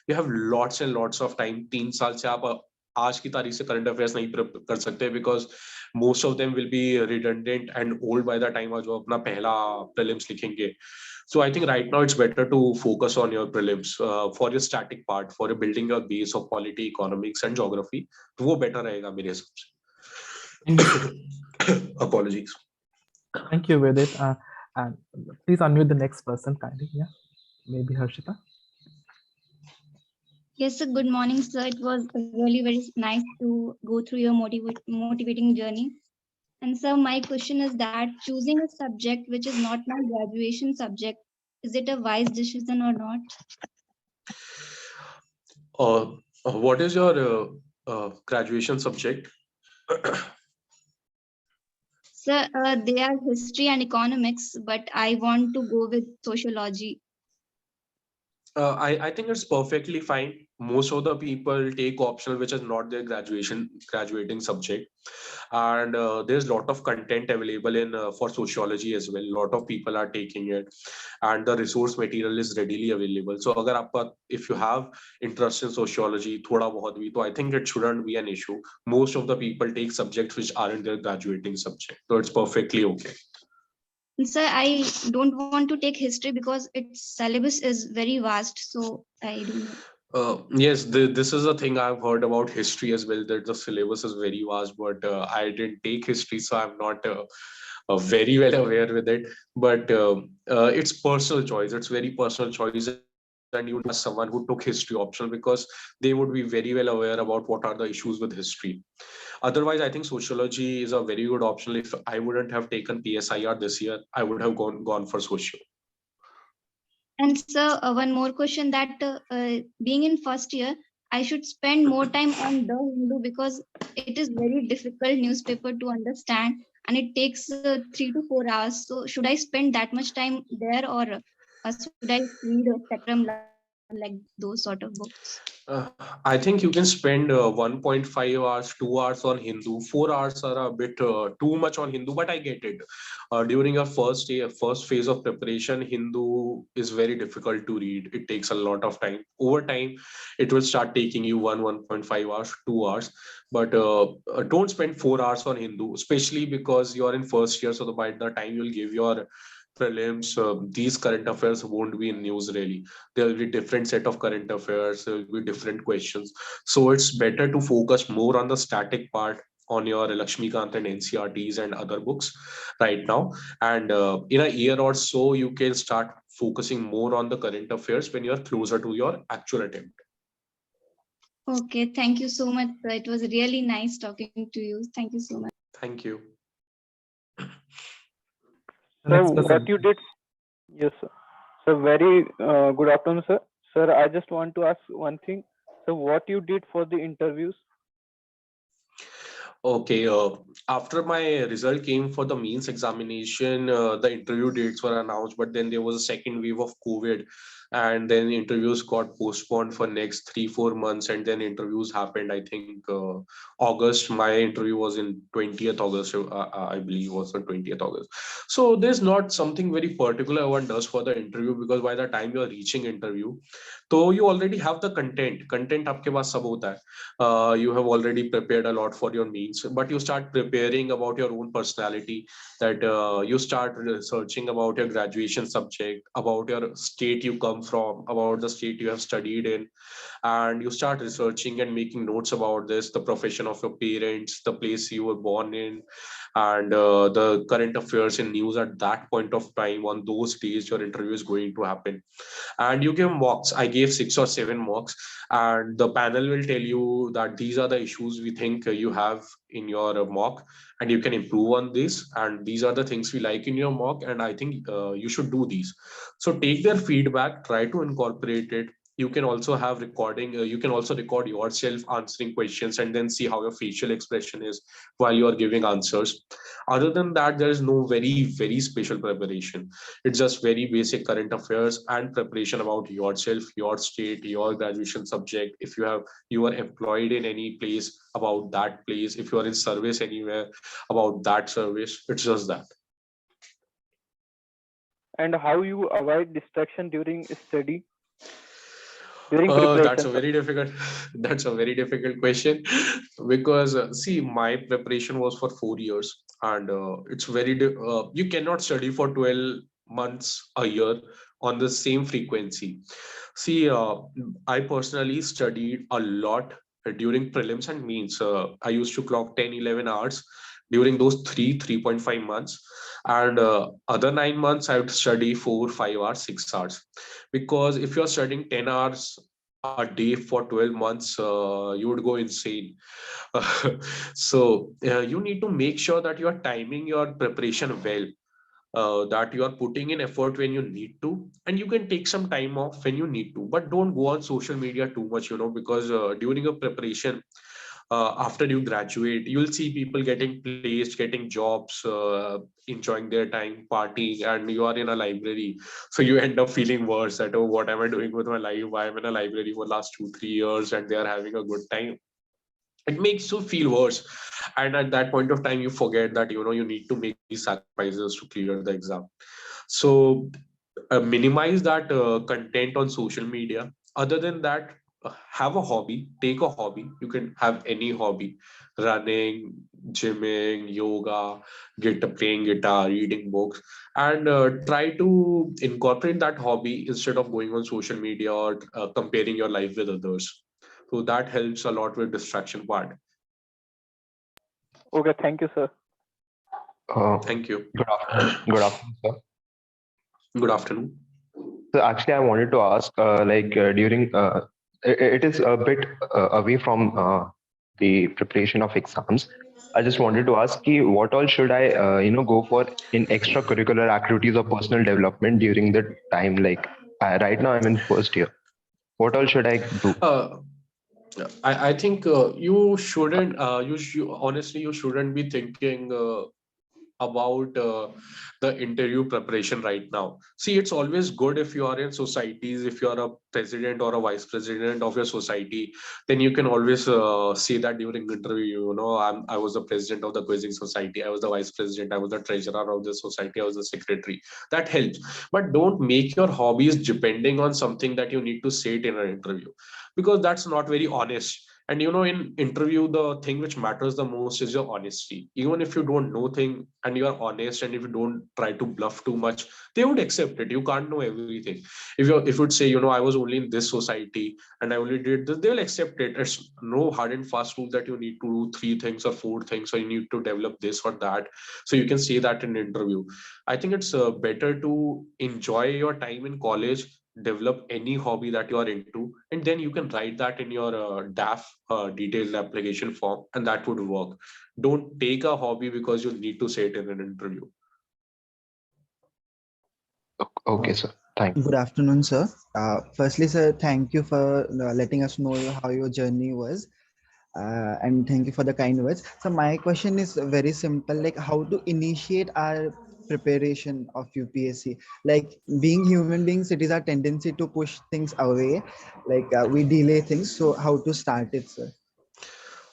you have lots and lots of time. 3 साल से आप आज की तारीख से करंट अफेयर्स नहीं कर सकते, because most of them will be redundant and old by the time जो अपना पहला प्रीलिम्स लिखेंगे. So I think right now it's better to focus on your prelims for your static part, for building your base of polity, economics and geography. तो वो better रहेगा मेरे हिसाब से. Apologies. Thank you, Vedit. And please unmute the next person kindly. Yeah, maybe Harshita. Yes, sir. Good morning, sir. It was really very nice to go through your motivating journey. And sir, my question is that choosing a subject which is not my graduation subject, is it a wise decision or not? What is your graduation subject? Sir, they are history and economics, but I want to go with sociology. I think it's perfectly fine. Most of the people take optional which is not their graduating subject, and there's a lot of content available in for sociology as well. A lot of people are taking it, and the resource material is readily available. So अगर आपका if you have interest in sociology थोड़ा बहुत भी, तो I think it shouldn't be an issue. Most of the people take subjects which aren't their graduating subject, so it's perfectly okay. Sir, I don't want to take history because its syllabus is very vast, so I don't know. Yes, this is a thing I've heard about history as well, that the syllabus is very vast, but I didn't take history, so I'm not very well aware with it. But it's personal choice. It's very personal choice, and you ask someone who took history optional because they would be very well aware about what are the issues with history. Otherwise, I think sociology is a very good option. If I wouldn't have taken PSIR this year, I would have gone for socio. And sir, one more question, that being in first year, I should spend more time on The Hindu because it is very difficult newspaper to understand and it takes 3 to 4 hours. So should I spend that much time there, or should I read a spectrum like those sort of books? I think you can spend 1.5 hours, 2 hours on Hindu. 4 hours are a bit too much on Hindu, but I get it. During your first phase of preparation, Hindu is very difficult to read. It takes a lot of time. Over time, it will start taking you 1.5 hours, 2 hours. But don't spend 4 hours on Hindu, especially because you're in first year. So by the time you'll give your prelims, these current affairs won't be in news really. There will be different set of current affairs, there will be different questions. So it's better to focus more on the static part, on your Lakshmikant and NCRTs and other books right now. And in a year or so, you can start focusing more on the current affairs when you're closer to your actual attempt. Okay, thank you so much, sir. It was really nice talking to you. Thank you so much. Thank you. The next So person. what you did, yes, sir. So very good afternoon, sir. Sir, I just want to ask one thing. So what you did for the interviews? Okay, after my result came for the mains examination, the interview dates were announced, but then there was a second wave of COVID, and then interviews got postponed for next 3-4 months, and then interviews happened. I think August. My interview was in 20th August, I believe was on 20th August. So there's not something very particular one does for the interview, because by the time you are reaching interview, so you already have the content. Content आपके पास सब होता है. You have already prepared a lot for your means, but you start preparing about your own personality, that you start researching about your graduation subject, about your state you come from, about the state you have studied in, and you start researching and making notes about this, the profession of your parents, the place you were born in, and the current affairs and news at that point of time. On those days your interview is going to happen, and you give mocks. I gave 6 or 7 mocks, and the panel will tell you that these are the issues we think you have in your mock, and you can improve on this, and these are the things we like in your mock, and I think you should do these. So take their feedback, try to incorporate it. You can also have recording, you can also record yourself answering questions, and then see how your facial expression is while you are giving answers. Other than that, there is no very special preparation. It's just very basic current affairs and preparation about yourself, your state, your graduation subject. If you are employed in any place, about that place. If you are in service anywhere, about that service. It's just that. And how you avoid distraction during study, during preparation? That's a very difficult. That's a very difficult question, because see, my preparation was for 4 years, and it's you cannot study for 12 months a year on the same frequency. See, I personally studied a lot during prelims and means. I used to clock 10-11 hours during those 3.5 months, and other 9 months I would study 4-5 hours, 6 hours, because if you're studying 10 hours a day for 12 months, you would go insane. So you need to make sure that you are timing your preparation well, that you are putting in effort when you need to, and you can take some time off when you need to, but don't go on social media too much, because during a preparation, after you graduate, you'll see people getting placed, getting jobs, enjoying their time, partying, and you are in a library. So you end up feeling worse, that, oh, what am I doing with my life? I'm in a library for last 2-3 years and they are having a good time. It makes you feel worse, and at that point of time you forget that you need to make these sacrifices to clear the exam. So minimize that content on social media. Other than that, have a hobby. Take a hobby. You can have any hobby: running, gymming, yoga, playing guitar, reading books, and try to incorporate that hobby instead of going on social media or comparing your life with others. So that helps a lot with distraction part. Okay, thank you, sir. Thank you. Good afternoon. Good afternoon, sir. Good afternoon. So actually, I wanted to ask, during, it is a bit away from the preparation of exams. I just wanted to ask, what all should I, go for in extracurricular activities or personal development during the time? Like right now, I'm in first year. What all should I do? I think you shouldn't. Honestly, you shouldn't be thinking about the interview preparation right now. See, it's always good if you are in societies, if you are a president or a vice president of your society, then you can always say that during interview, I was the president of the quizzing society, I was the vice president, I was the treasurer of the society, I was the secretary. That helps. But don't make your hobbies depending on something that you need to say it in an interview, because that's not very honest. And in interview, the thing which matters the most is your honesty. Even if you don't know thing and you are honest, and if you don't try to bluff too much, they would accept it. You can't know everything. If you'd say, I was only in this society and I only did this, they will accept it. It's no hard and fast rule that you need to do 3 things or 4 things, or you need to develop this or that. So you can say that in interview. I think it's better to enjoy your time in college, develop any hobby that you are into, and then you can write that in your DAF, detailed application form, and that would work. Don't take a hobby because you need to say it in an interview. Okay, sir. Thank you. Good afternoon, sir. Firstly, sir, thank you for letting us know how your journey was. And thank you for the kind words. So my question is very simple, like how to initiate our preparation of UPSC. Like being human beings, it is our tendency to push things away, like we delay things. So how to start it, sir?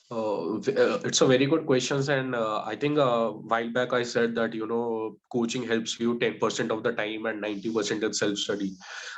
It's a very good questions, and I think a while back I said that coaching helps you 10% of the time and 90% is self study.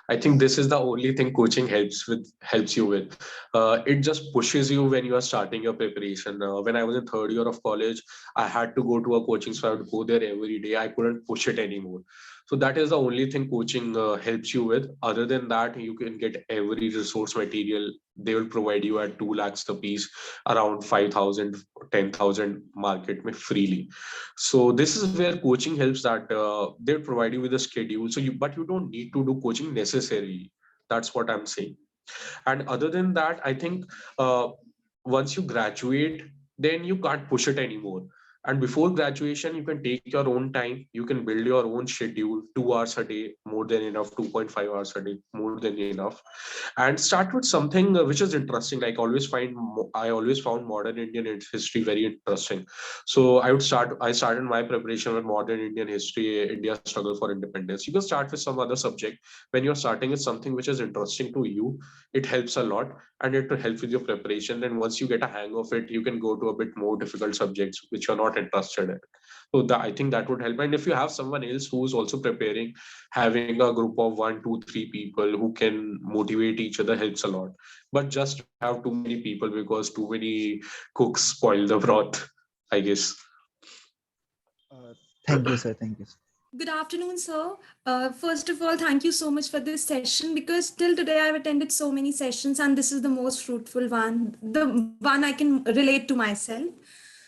I think this is the only thing coaching helps you with. It just pushes you when you are starting your preparation. When I was in third year of college, I had to go to a coaching, so I would go there every day. I couldn't push it anymore. So that is the only thing coaching helps you with. Other than that, you can get every resource material. They will provide you at 2 lakhs a piece, around 5,000, 10,000 market में freely. So this is where coaching helps, that they'll provide you with a schedule. But you don't need to do coaching necessarily. That's what I'm saying. And other than that, I think once you graduate, then you can't push it anymore. And before graduation, you can take your own time. You can build your own schedule, 2 hours a day, more than enough, 2.5 hours a day, more than enough. And start with something which is interesting. Like I always found modern Indian history very interesting. So I started my preparation with modern Indian history, India's struggle for independence. You can start with some other subject. When you're starting with something which is interesting to you, it helps a lot, and it will help with your preparation. And once you get a hang of it, you can go to a bit more difficult subjects which you're not interested in. So I think that would help. And if you have someone else who's also preparing, having a group of 1, 2, 3 people who can motivate each other helps a lot. But just have too many people, because too many cooks spoil the broth, I guess. Thank you, sir. Thank you, sir. Good afternoon, sir. First of all, thank you so much for this session, because till today I've attended so many sessions and this is the most fruitful one, the one I can relate to myself.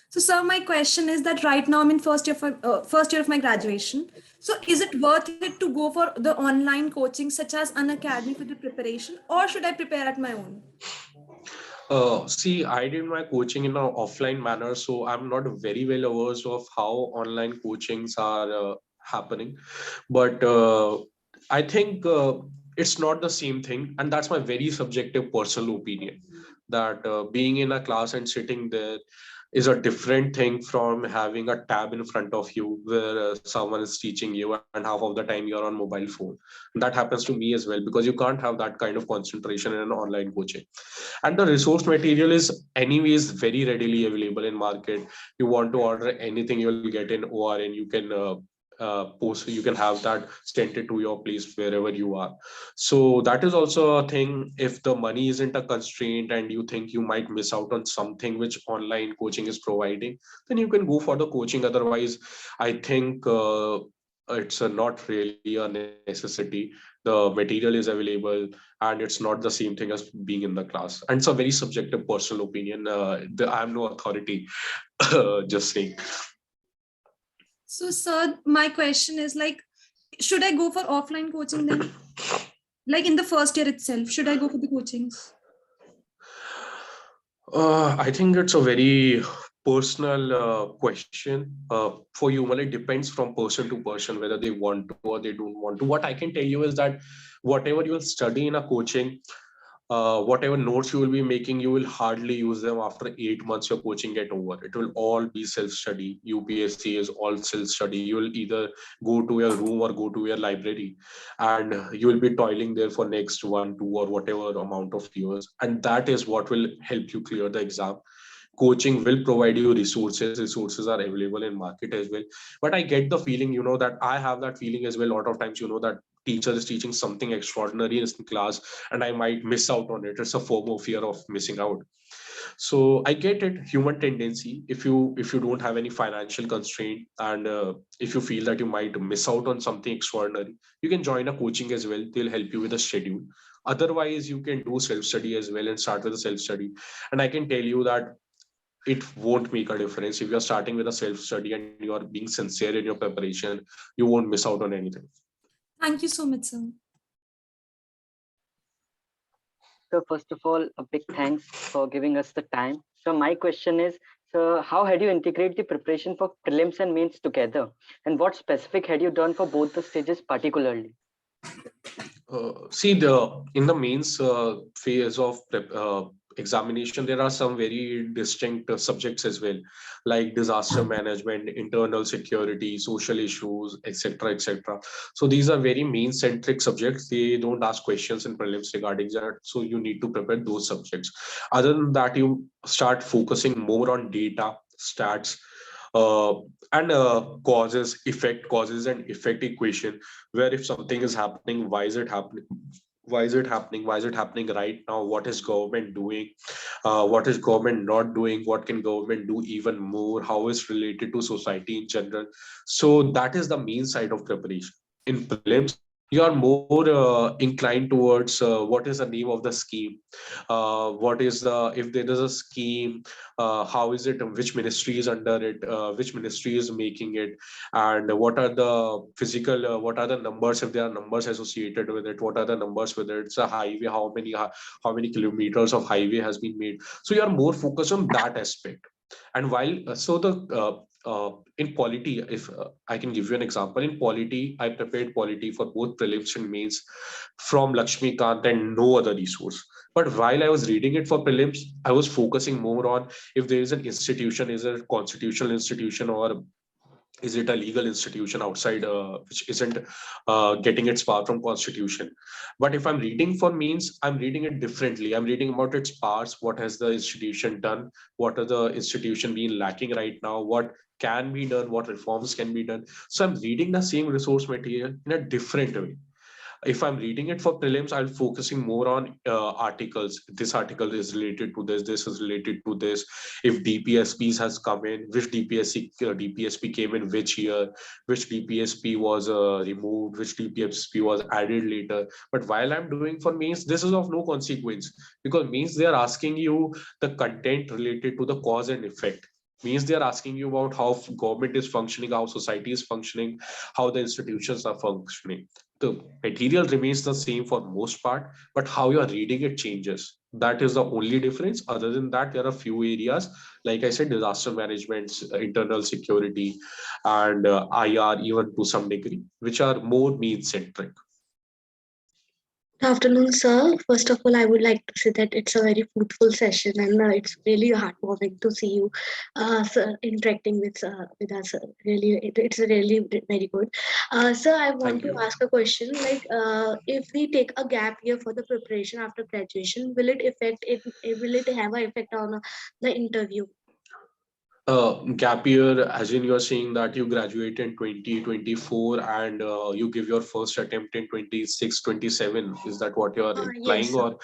So, sir, my question is that right now I'm in first year of my graduation. So, is it worth it to go for the online coaching such as an academy for the preparation, or should I prepare at my own? See, I did my coaching in an offline manner, so I'm not very well aware of how online coachings are happening. But I think it's not the same thing, and that's my very subjective personal opinion. That being in a class and sitting there is a different thing from having a tab in front of you where someone is teaching you, and half of the time you're on mobile phone. That happens to me as well, because you can't have that kind of concentration in an online coaching. And the resource material is anyways very readily available in market. You want to order anything, you'll get in ORN. You can post, you can have that sent it to your place wherever you are. So that is also a thing. If the money isn't a constraint and you think you might miss out on something which online coaching is providing, then you can go for the coaching. Otherwise, I think it's not really a necessity. The material is available, and it's not the same thing as being in the class. And it's a very subjective personal opinion. I'm no authority, just saying. So, sir, my question is like, should I go for offline coaching then? Like in the first year itself, should I go for the coachings? I think it's a very personal question for you. Well, it depends from person to person whether they want to or they don't want to. What I can tell you is that whatever you will study in a coaching, whatever notes you will be making, you will hardly use them after 8 months your coaching get over. It will all be self-study. UPSC is all self-study. You will either go to your room or go to your library, and you will be toiling there for next 1, 2, or whatever amount of years. And that is what will help you clear the exam. Coaching will provide you resources are available in market as well. But I get the feeling, that I have that feeling as well. A lot of times, that teacher is teaching something extraordinary in class, and I might miss out on it. It's a form of fear of missing out. So I get it, human tendency. If you don't have any financial constraint, and if you feel that you might miss out on something extraordinary, you can join a coaching as well. They'll help you with a schedule. Otherwise, you can do self-study as well and start with a self-study. And I can tell you that it won't make a difference. If you're starting with a self-study and you are being sincere in your preparation, you won't miss out on anything. Thank you so much, sir. So first of all, a big thanks for giving us the time. So my question is, so how had you integrate the preparation for prelims and mains together? And what specific had you done for both the stages particularly? See, in the mains phase of examination, there are some very distinct subjects as well, like disaster management, internal security, social issues, etc., etc. So these are very main centric subjects. They don't ask questions in prelims regarding that, so you need to prepare those subjects. Other than that, you start focusing more on data, stats, uh, and causes and effect equation, where if something is happening, why is it happening, why is it happening right now, what is government doing, what is government not doing, what can government do even more, how is related to society in general. So that is the main side of preparation. In prelims, you are more inclined towards what is the name of the scheme, what is the, if there is a scheme, how is it, which ministry is under it, which ministry is making it, and what are the physical, what are the numbers, if there are numbers associated with it, what are the numbers with it, it's a highway, how many kilometers of highway has been made. So you are more focused on that aspect. And while in polity, if I can give you an example, in polity, I prepared polity for both prelims and mains from Lakshmikant and no other resource. But while I was reading it for prelims, I was focusing more on if there is an institution, is it a constitutional institution, or is it a legal institution outside, which isn't getting its power from constitution. But if I'm reading for means, I'm reading it differently. I'm reading about its powers, what has the institution done, what are the institution being lacking right now, what can be done, what reforms can be done. So I'm reading the same resource material in a different way. If I'm reading it for prelims, I'm focusing more on articles. This article is related to this, this is related to this. If DPSPs has come in, which DPSP came in which year, which DPSP was removed, which DPSP was added later. But while I'm doing for mains, this is of no consequence, because means they are asking you the content related to the cause and effect. Means they are asking you about how government is functioning, how society is functioning, how the institutions are functioning. The material remains the same for most part, but how you are reading it changes. That is the only difference. Other than that, there are a few areas, like I said, disaster management, internal security, and IR, even to some degree, which are more mean centric. Good afternoon, sir. First of all, I would like to say that it's a very fruitful session, and it's really heartwarming to see you, sir, interacting with us. Really, it's really very good. Sir, I want Thank to you. ask a question. Like, if we take a gap year for the preparation after graduation, will it affect it? Will it have an effect on the interview? Gap year, as in you're saying that you graduate in 2024 and you give your first attempt in 26, 27. Is that what you're Yes, implying? sir.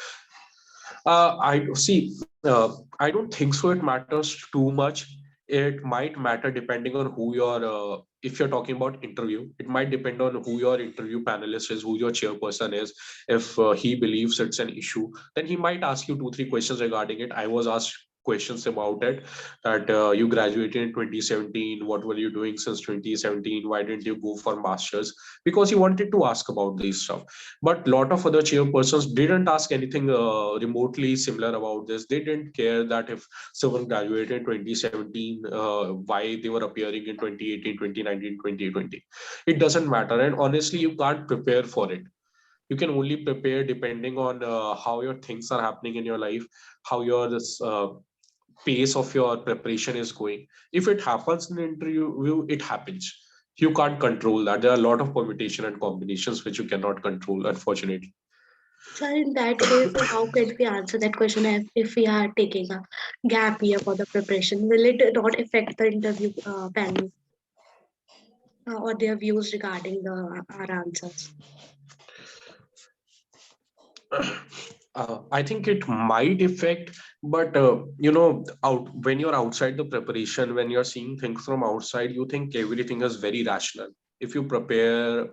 Or I see, I don't think so. It matters too much. It might matter depending on who your, if you're talking about interview, it might depend on who your interview panelist is, who your chairperson is. If he believes it's an issue, then he might ask you 2-3 questions regarding it. I was asked questions about it, that you graduated in 2017, what were you doing since 2017, why didn't you go for masters, because he wanted to ask about these stuff. But a lot of other chairpersons didn't ask anything remotely similar about this. They didn't care that if someone graduated in 2017, why they were appearing in 2018, 2019, 2020. It doesn't matter. And honestly, you can't prepare for it. You can only prepare depending on how your things are happening in your life, how your this pace of your preparation is going. If it happens in an interview, it happens. You can't control that. There are a lot of permutation and combinations which you cannot control, unfortunately. Sir, in that case, how can we answer that question if we are taking a gap year for the preparation? Will it not affect the interview panel or their views regarding our answers? I think it might affect, but out when you're outside the preparation, when you're seeing things from outside, you think everything is very rational. If you prepare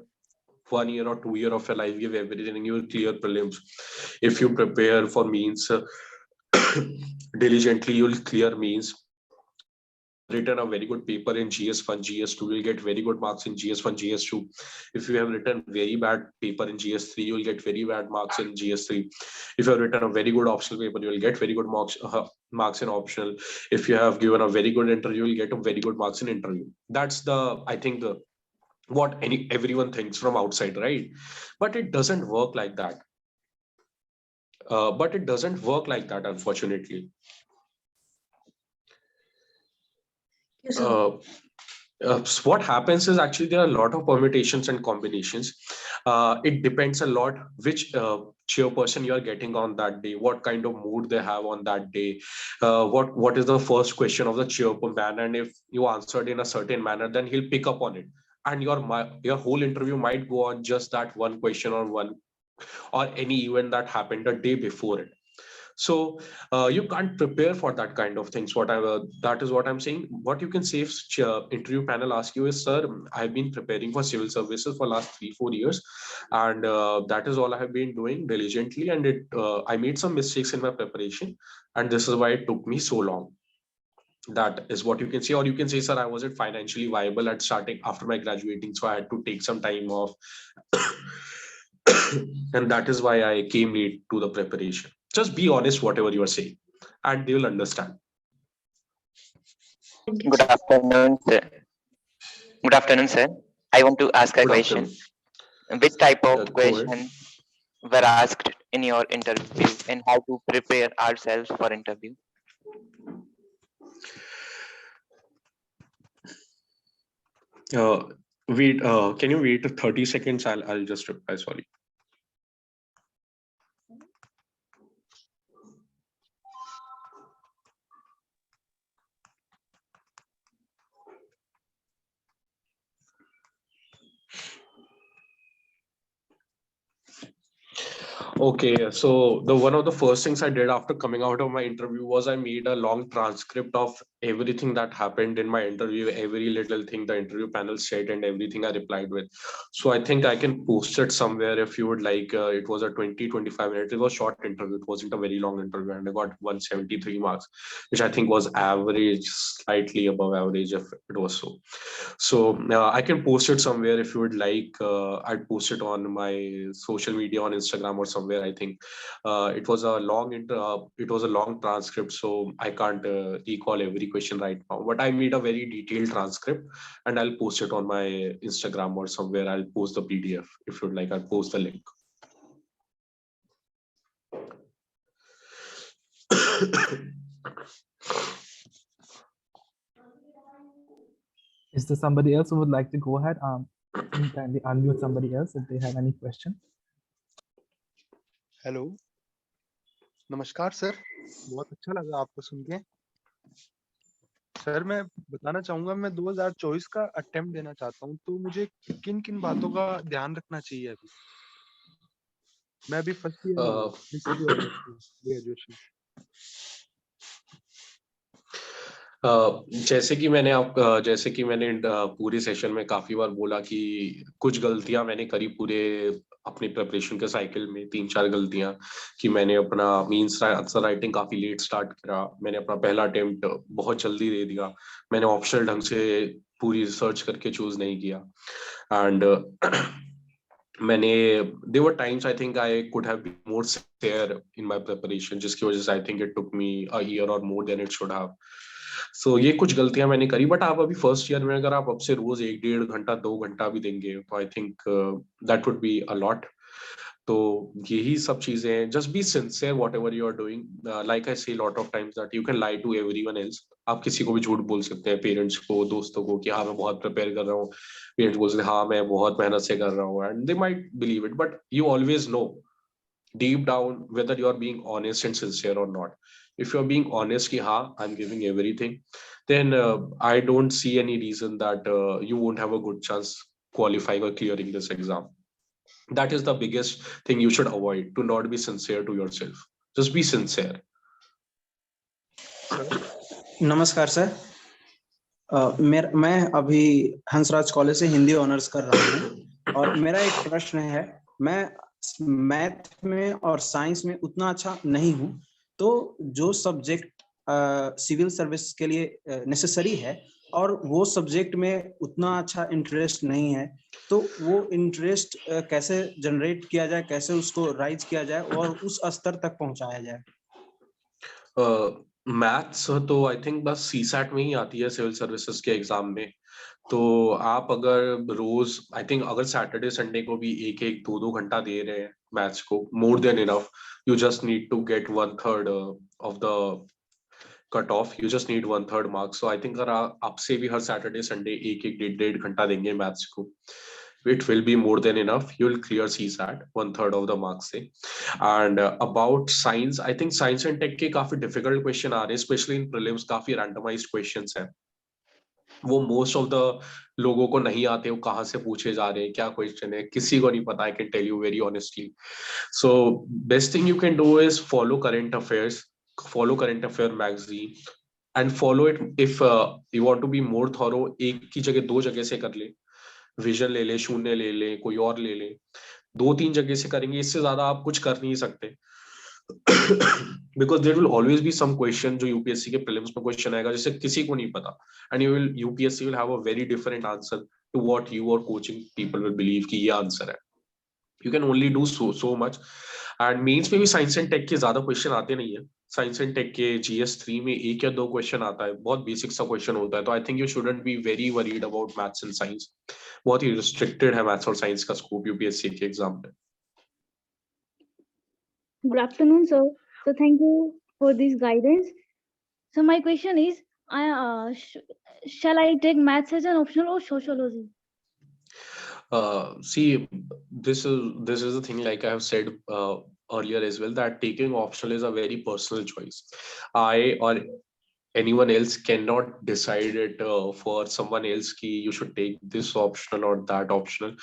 1 year or 2 year of your life, give everything, you will clear prelims. If you prepare for means diligently, you'll clear means. written a very good paper in GS1, GS2, you'll get very good marks in GS1, GS2. If you have written very bad paper in GS3, you'll get very bad marks in GS3. If you have written a very good optional paper, you'll get very good marks in optional. If you have given a very good interview, you'll get a very good marks in interview. That's I think what everyone thinks from outside, right? But it doesn't work like that. Unfortunately. Yes, sir. What happens is actually there are a lot of permutations and combinations. It depends a lot which chairperson you are getting on that day, what kind of mood they have on that day, what is the first question of the chairperson, and if you answered in a certain manner, then he'll pick up on it, and your whole interview might go on just that one question or any event that happened the day before it. So you can't prepare for that kind of things. That is what I'm saying. What you can say if interview panel ask you is, sir, I've been preparing for civil services for last 3-4 years, and that is all I have been doing diligently, and I made some mistakes in my preparation, and this is why it took me so long. That is what you can say. Or you can say, sir, I wasn't financially viable at starting after my graduating, so I had to take some time off and that is why I came late to the preparation. Just be honest whatever you are saying, and they will understand. Good afternoon, sir. Good afternoon, sir. I want to ask a question. Which type of questions were asked in your interview, and how to prepare ourselves for interview? Wait, can you wait 30 seconds? I'll just reply. Sorry. Okay, so one of the first things I did after coming out of my interview was I made a long transcript of everything that happened in my interview, every little thing the interview panel said and everything I replied with. So I think I can post it somewhere if you would like. It was a 20-25 minutes. It was a short interview. It wasn't a very long interview, and I got 173 marks, which I think was average, slightly above average if it was so. So I can post it somewhere if you would like. I'd post it on my social media on Instagram or somewhere. I think it was a long transcript, so I can't recall every question right now. But I made a very detailed transcript, and I'll post it on my Instagram or somewhere. I'll post the PDF if you'd like. I'll post the link. Is there somebody else who would like to go ahead? Kindly unmute somebody else if they have any question. Hello, नमस्कार sir, बहुत अच्छा लगा आपको सुन के। Sir मैं बताना चाहूंगा, मैं 2024 का अटेम्प्ट देना चाहता हूं, तो मुझे किन किन बातों का ध्यान रखना चाहिए अभी? मैं अभी फर्स्ट ईयर ग्रेजुएशन। जैसे कि मैंने पूरे सेशन में काफी बार बोला कि कुछ गलतियां मैंने करी पूरे अपनी प्रिपरेशन के साइकिल में, 3-4 गलतियां कि मैंने अपना मींस आंसर राइटिंग काफी लेट स्टार्ट करा। मैंने अपना पहला अटेम्प्ट बहुत जल्दी दे दिया। मैंने ऑप्शनल ढंग से पूरी रिसर्च करके चूज नहीं किया। And there were times I think I could have been more sincere in my preparation, जिसकी वजह से I think it took me a year or more than it should have. So ये कुछ गलतियां मैंने करी, बट आप अभी फर्स्ट ईयर में अगर आप अब से रोज 1-1.5 घंटा 2 घंटा भी देंगे तो I think that would be a lot. तो यही सब चीजें हैं। Just be sincere whatever you are doing. Like I say lot of times that you can lie to everyone else. आप किसी को भी झूठ बोल सकते हैं, पेरेंट्स को, दोस्तों को, कि हाँ मैं बहुत प्रिपेयर कर रहा हूँ। पेरेंट्स बोल सकते हैं हाँ मैं बहुत मेहनत से कर रहा हूँ, and they might believe it, but you always no deep down whether you are being honest and sincere or not. If you are being honest ki ha I'm giving everything, then I don't see any reason that you won't have a good chance qualifying or clearing this exam. That is the biggest thing you should avoid, to not be sincere to yourself. Just be sincere. नमस्कार sir, मैं अभी Hansraj college से Hindi honours कर रहा हूँ और मेरा एक प्रश्न है। मैं मैथ में और साइंस में उतना अच्छा नहीं हूँ, तो जो सब्जेक्ट सिविल सर्विस के लिए नेसेसरी है और वो सब्जेक्ट में उतना अच्छा इंटरेस्ट नहीं है, तो वो इंटरेस्ट कैसे जनरेट किया जाए, कैसे उसको राइज किया जाए और उस स्तर तक पहुंचाया जाए? मैथ्स तो आई थिंक बस सीसैट में ही आती है सिविल सर्विसेज के एग्जाम में। तो आप अगर रोज आई थिंक अगर सैटरडे संडे को भी 1-1, 2-2 घंटा दे रहे हैं मैथ्स को, more than enough. You just need to get 1/3 of the cut off, you just need 1/3 marks. So I think अगर आपसे भी हर सैटरडे संडे 1-1, 1.5 घंटा देंगे मैथ्स को, it will be more than enough. You will clear CSAT 1/3 of the marks से। And about science, I think science and tech के काफी difficult question आ रहे हैं, especially in prelims। काफी randomized questions हैं, वो most of the लोगों को नहीं आते, वो कहाँ से पूछे जा रहे हैं, क्या question है, किसी को नहीं पता। I can tell you very honestly. So best thing you can do is follow current affairs, follow current affair magazine and follow it। if you want to be more thorough, एक की जगह 2 जगह से कर ले, विजन ले ले, शून्य ले ले, कोई और ले ले, 2-3 जगह से करेंगे, इससे ज्यादा आप कुछ कर नहीं सकते। Because there will always be some question जो यूपीएससी के प्रीलिम्स में क्वेश्चन आएगा जिसे किसी को नहीं पता, and UPSC will have a very different answer to what you और कोचिंग पीपल विल बिलीव कि ये आंसर है। You can only do so much. And mains में भी साइंस एंड टेक के ज्यादा क्वेश्चन आते नहीं है। साइंस एंड टेक के GS3 में 1 या 2 क्वेश्चन आता है, बहुत बेसिक सा क्वेश्चन होता है। तो I think you shouldn't be very worried about maths and science. बहुत ही रिस्ट्रिक्टेड है मैथ्स और साइंस का स्कोप यूपीएससी के एग्जाम में। Good afternoon, sir. So thank you for this guidance. So my question is, shall I take maths as an optional or sociology? See, this is the thing, like I have said earlier as well, that taking optional is a very personal choice. I or anyone else cannot decide it for someone else ki you should take this optional or that optional,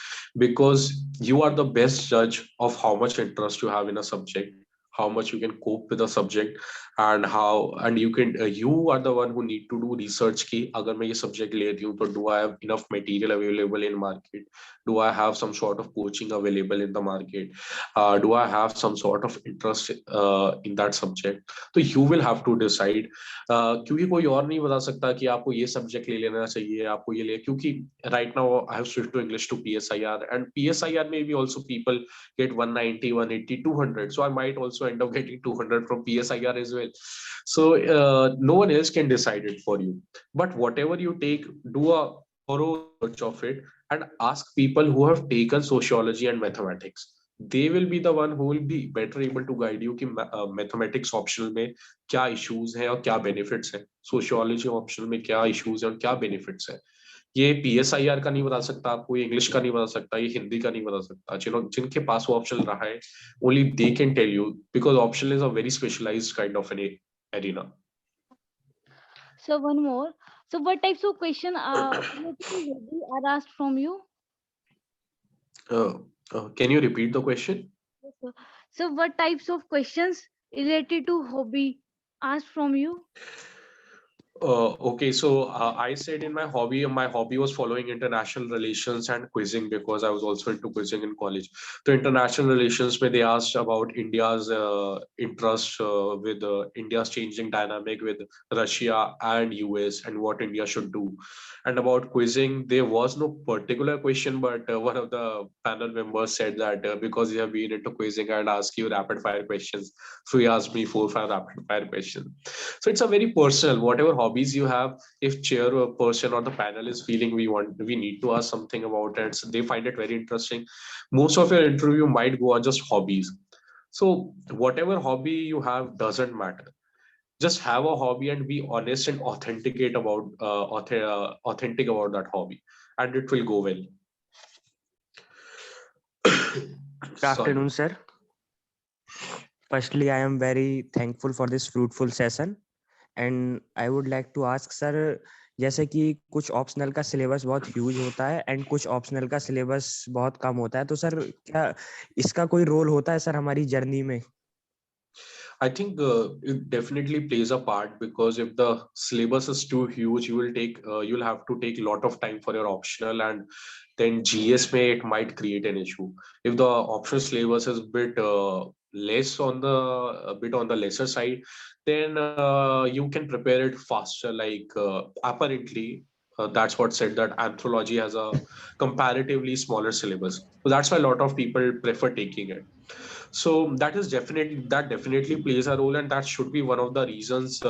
because you are the best judge of how much interest you have in a subject, how much you can cope with a subject, and you are the one who need to do research ki agar main ye subject le rahi hu to do I have enough material available in market, do I have some sort of coaching available in the market, do I have some sort of interest in that subject. तो you will have to decide, क्योंकि कोई और नहीं बता सकता कि आपको ये सब्जेक्ट ले लेना चाहिए, आपको ये ले, क्योंकि right now I have switched to English to PSIR, and PSIR maybe also people get 190, 180, 200, so I might also end up getting 200 from PSIR as well. So no one else can decide it for you, but whatever you take, do a thorough search of it and ask people who have taken sociology and mathematics. They will be the one who will be better able to guide you कि mathematics optional में क्या issues हैं और क्या benefits हैं, sociology optional में क्या issues हैं और क्या बेनिफिट्स हैं। ये PSIR का नहीं बता सकता, आपको ये इंग्लिश का नहीं बता सकता, ये हिंदी का नहीं बता सकता। जिनके पास वो ऑप्शन रहा है, only they can tell you, because optional is a very specialised kind of an arena. So one more. So what types of question are asked from you? Can you repeat the question? Yes, sir. So what types of questions related to hobby asked from you? Okay, so I said in my hobby was following international relations and quizzing, because I was also into quizzing in college. So international relations where they asked about India's interest with India's changing dynamic with Russia and US and what India should do. And about quizzing, there was no particular question, but one of the panel members said that because you have been into quizzing, I'd ask you rapid fire questions. So he asked me 4-5 rapid fire questions. So it's a very personal, whatever hobbies you have, if chairperson or the panel is feeling we need to ask something about it, so they find it very interesting, most of your interview might go on just hobbies. So whatever hobby you have doesn't matter. Just have a hobby and be honest and authentic about that hobby, and it will go well. Good afternoon, sir. Firstly, I am very thankful for this fruitful session, and I would like to ask, sir, जैसे कि कुछ optional का syllabus बहुत huge होता है and कुछ optional का syllabus बहुत कम होता है, तो सर क्या इसका कोई रोल होता है सर हमारी जर्नी में? I think it definitely plays a part, because if the syllabus is too huge, you'll have to take a lot of time for your optional, and then GS may it might create an issue. If the optional syllabus is a bit a bit on the lesser side, then you can prepare it faster. Like apparently, that's what said that anthropology has a comparatively smaller syllabus. So that's why a lot of people prefer taking it. So that definitely plays a role, and that should be one of the reasons.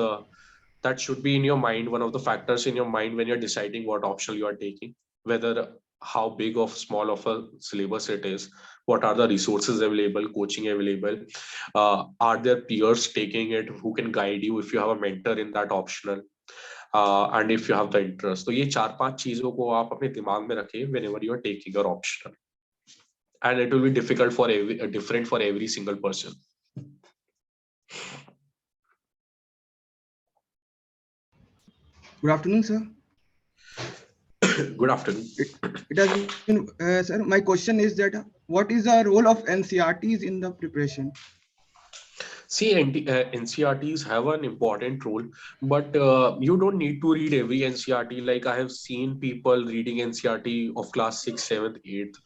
That should be in your mind, one of the factors in your mind when you're deciding what option you are taking, whether how big of small of a syllabus it is, what are the resources available, coaching available, are there peers taking it who can guide you if you have a mentor in that optional, and if you have the interest. तो ये 4-5 चीजों को आप अपने दिमाग में रखें whenever you are taking your optional, and it will be difficult for different for every single person. Good afternoon, sir. Good afternoon. It has been, sir. My question is that what is the role of NCRTs in the preparation? See, NCRTs have an important role, but you don't need to read every NCRT. Like I have seen people reading NCRT of class 6th, 7th, 8th.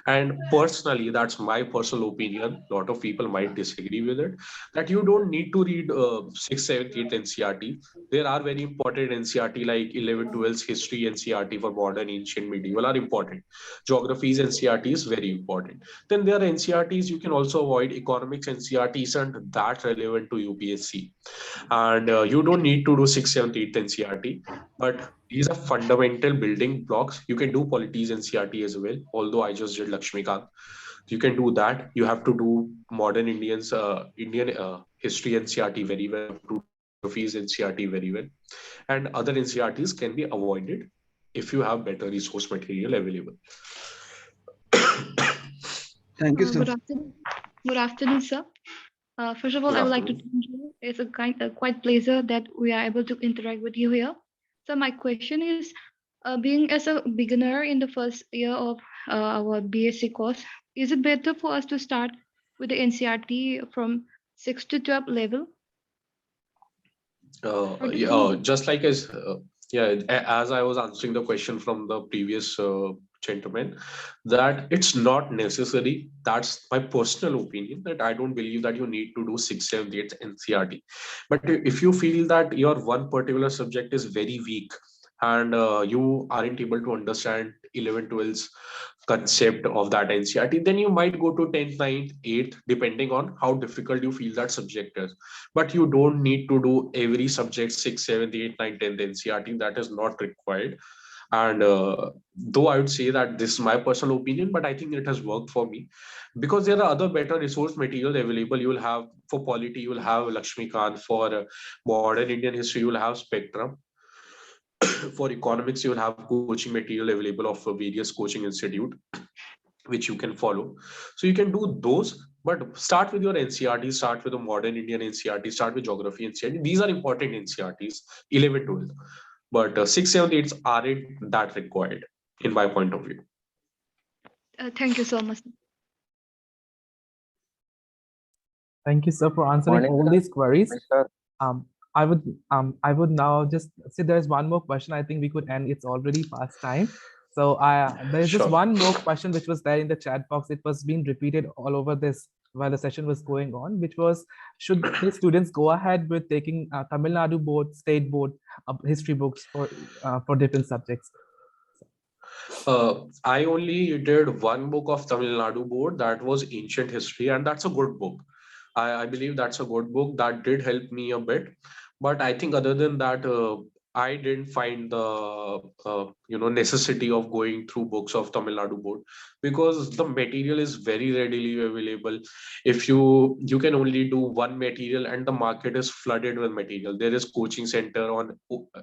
And personally, that's my personal opinion. A lot of people might disagree with it, that you don't need to read 6th, 7th, 8th NCRT. There are very important NCRT like 11, 12 history NCRT for modern, ancient, medieval are important. Geography's NCRT is very important. Then there are NCRTs you can also avoid. Economics NCRTs aren't that relevant to UPSC, and you don't need to do 6th, 7th, 8th NCRT, but these are fundamental building blocks. You can do polities NCRT as well, although I just did Lakshmikant. You can do that. You have to do modern Indian history NCRT very well, geographies NCRT very well, and other NCRTs can be avoided if you have better resource material available. Thank you, sir. Good afternoon, sir. First of all, I would like to thank you. It's a quite pleasure that we are able to interact with you here. So my question is, being as a beginner in the first year of our BSc course, is it better for us to start with the NCRT from 6 to 12 level? Just like as I was answering the question from the previous gentleman, that it's not necessary. That's my personal opinion, that I don't believe that you need to do 6, 7, 8 NCRT. But if you feel that your one particular subject is very weak and you aren't able to understand 11, 12's concept of that NCRT, then you might go to 10th, 9th, 8th, depending on how difficult you feel that subject is. But you don't need to do every subject 6, 7, 8, 9, 10th NCRT. That is not required. And though I would say that this is my personal opinion, but I think it has worked for me, because there are other better resource material available. You will have for polity, you will have Lakshmikant. For modern Indian history, you will have Spectrum. For economics, you will have coaching material available of various coaching institute, which you can follow. So you can do those, but start with your NCRT, start with the modern Indian NCRT, start with geography NCRT. These are important NCRTs, 11, 12. But 6, 7, 8 aren't that required, in my point of view. Thank you so much. Thank you, sir, for answering all these queries. I would now just say there's one more question. I think we could end. It's already past time. So there's just one more question which was there in the chat box. It was being repeated all over this while the session was going on, which was, should the students go ahead with taking Tamil Nadu board, state board history books for different subjects? I only did one book of Tamil Nadu board, that was ancient history, and that's a good book. I believe that's a good book that did help me a bit. But I think other than that, I didn't find the necessity of going through books of Tamil Nadu board, because the material is very readily available. If you can only do one material, and the market is flooded with material. There is coaching center on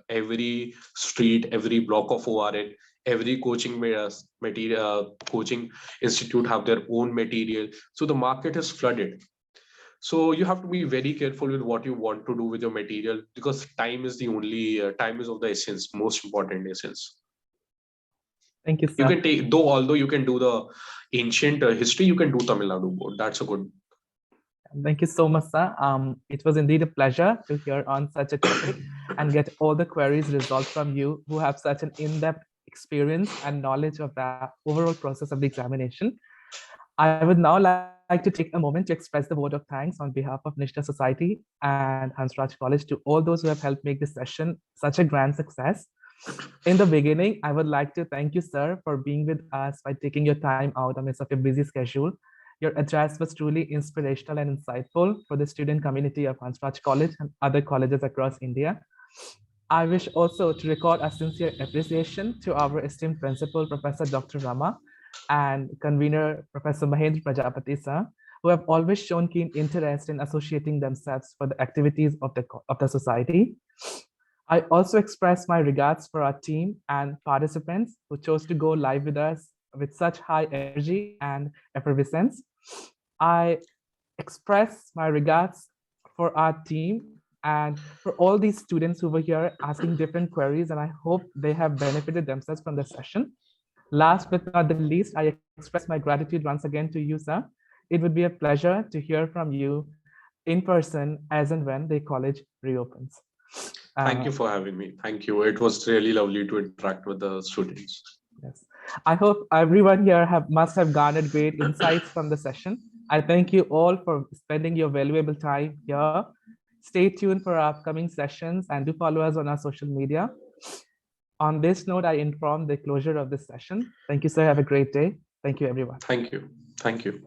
every street, every block of ORN. Every coaching coaching institute have their own material. So the market is flooded. So you have to be very careful with what you want to do with your material, because time is the only time is of the essence, most important essence. Thank you, sir. You can take, although you can do the ancient history, you can do Tamil Nadu board. That's a good. Thank you so much, sir. It was indeed a pleasure to hear on such a topic and get all the queries resolved from you, who have such an in-depth experience and knowledge of the overall process of the examination. I would now like like to take a moment to express the vote of thanks on behalf of Nishtha Society and Hansraj College to all those who have helped make this session such a grand success. In the beginning, I would like to thank you, sir, for being with us by taking your time out amidst of a busy schedule. Your address was truly inspirational and insightful for the student community of Hansraj College and other colleges across India. I wish also to record a sincere appreciation to our esteemed principal, Professor Dr. Rama, and convener, Professor Mahendra Prajapati, sir, who have always shown keen interest in associating themselves for the activities of the society. I also express my regards for our team and participants who chose to go live with us with such high energy and effervescence. I express my regards for our team and for all these students who were here asking different queries, and I hope they have benefited themselves from the session. Last but not the least, I express my gratitude once again to you, sir. It would be a pleasure to hear from you in person as and when the college reopens. Thank you for having me. Thank you. It was really lovely to interact with the students. Yes. I hope everyone here must have garnered great insights from the session. I thank you all for spending your valuable time here. Stay tuned for our upcoming sessions and do follow us on our social media. On this note, I inform the closure of this session. Thank you, sir. Have a great day. Thank you, everyone. Thank you. Thank you.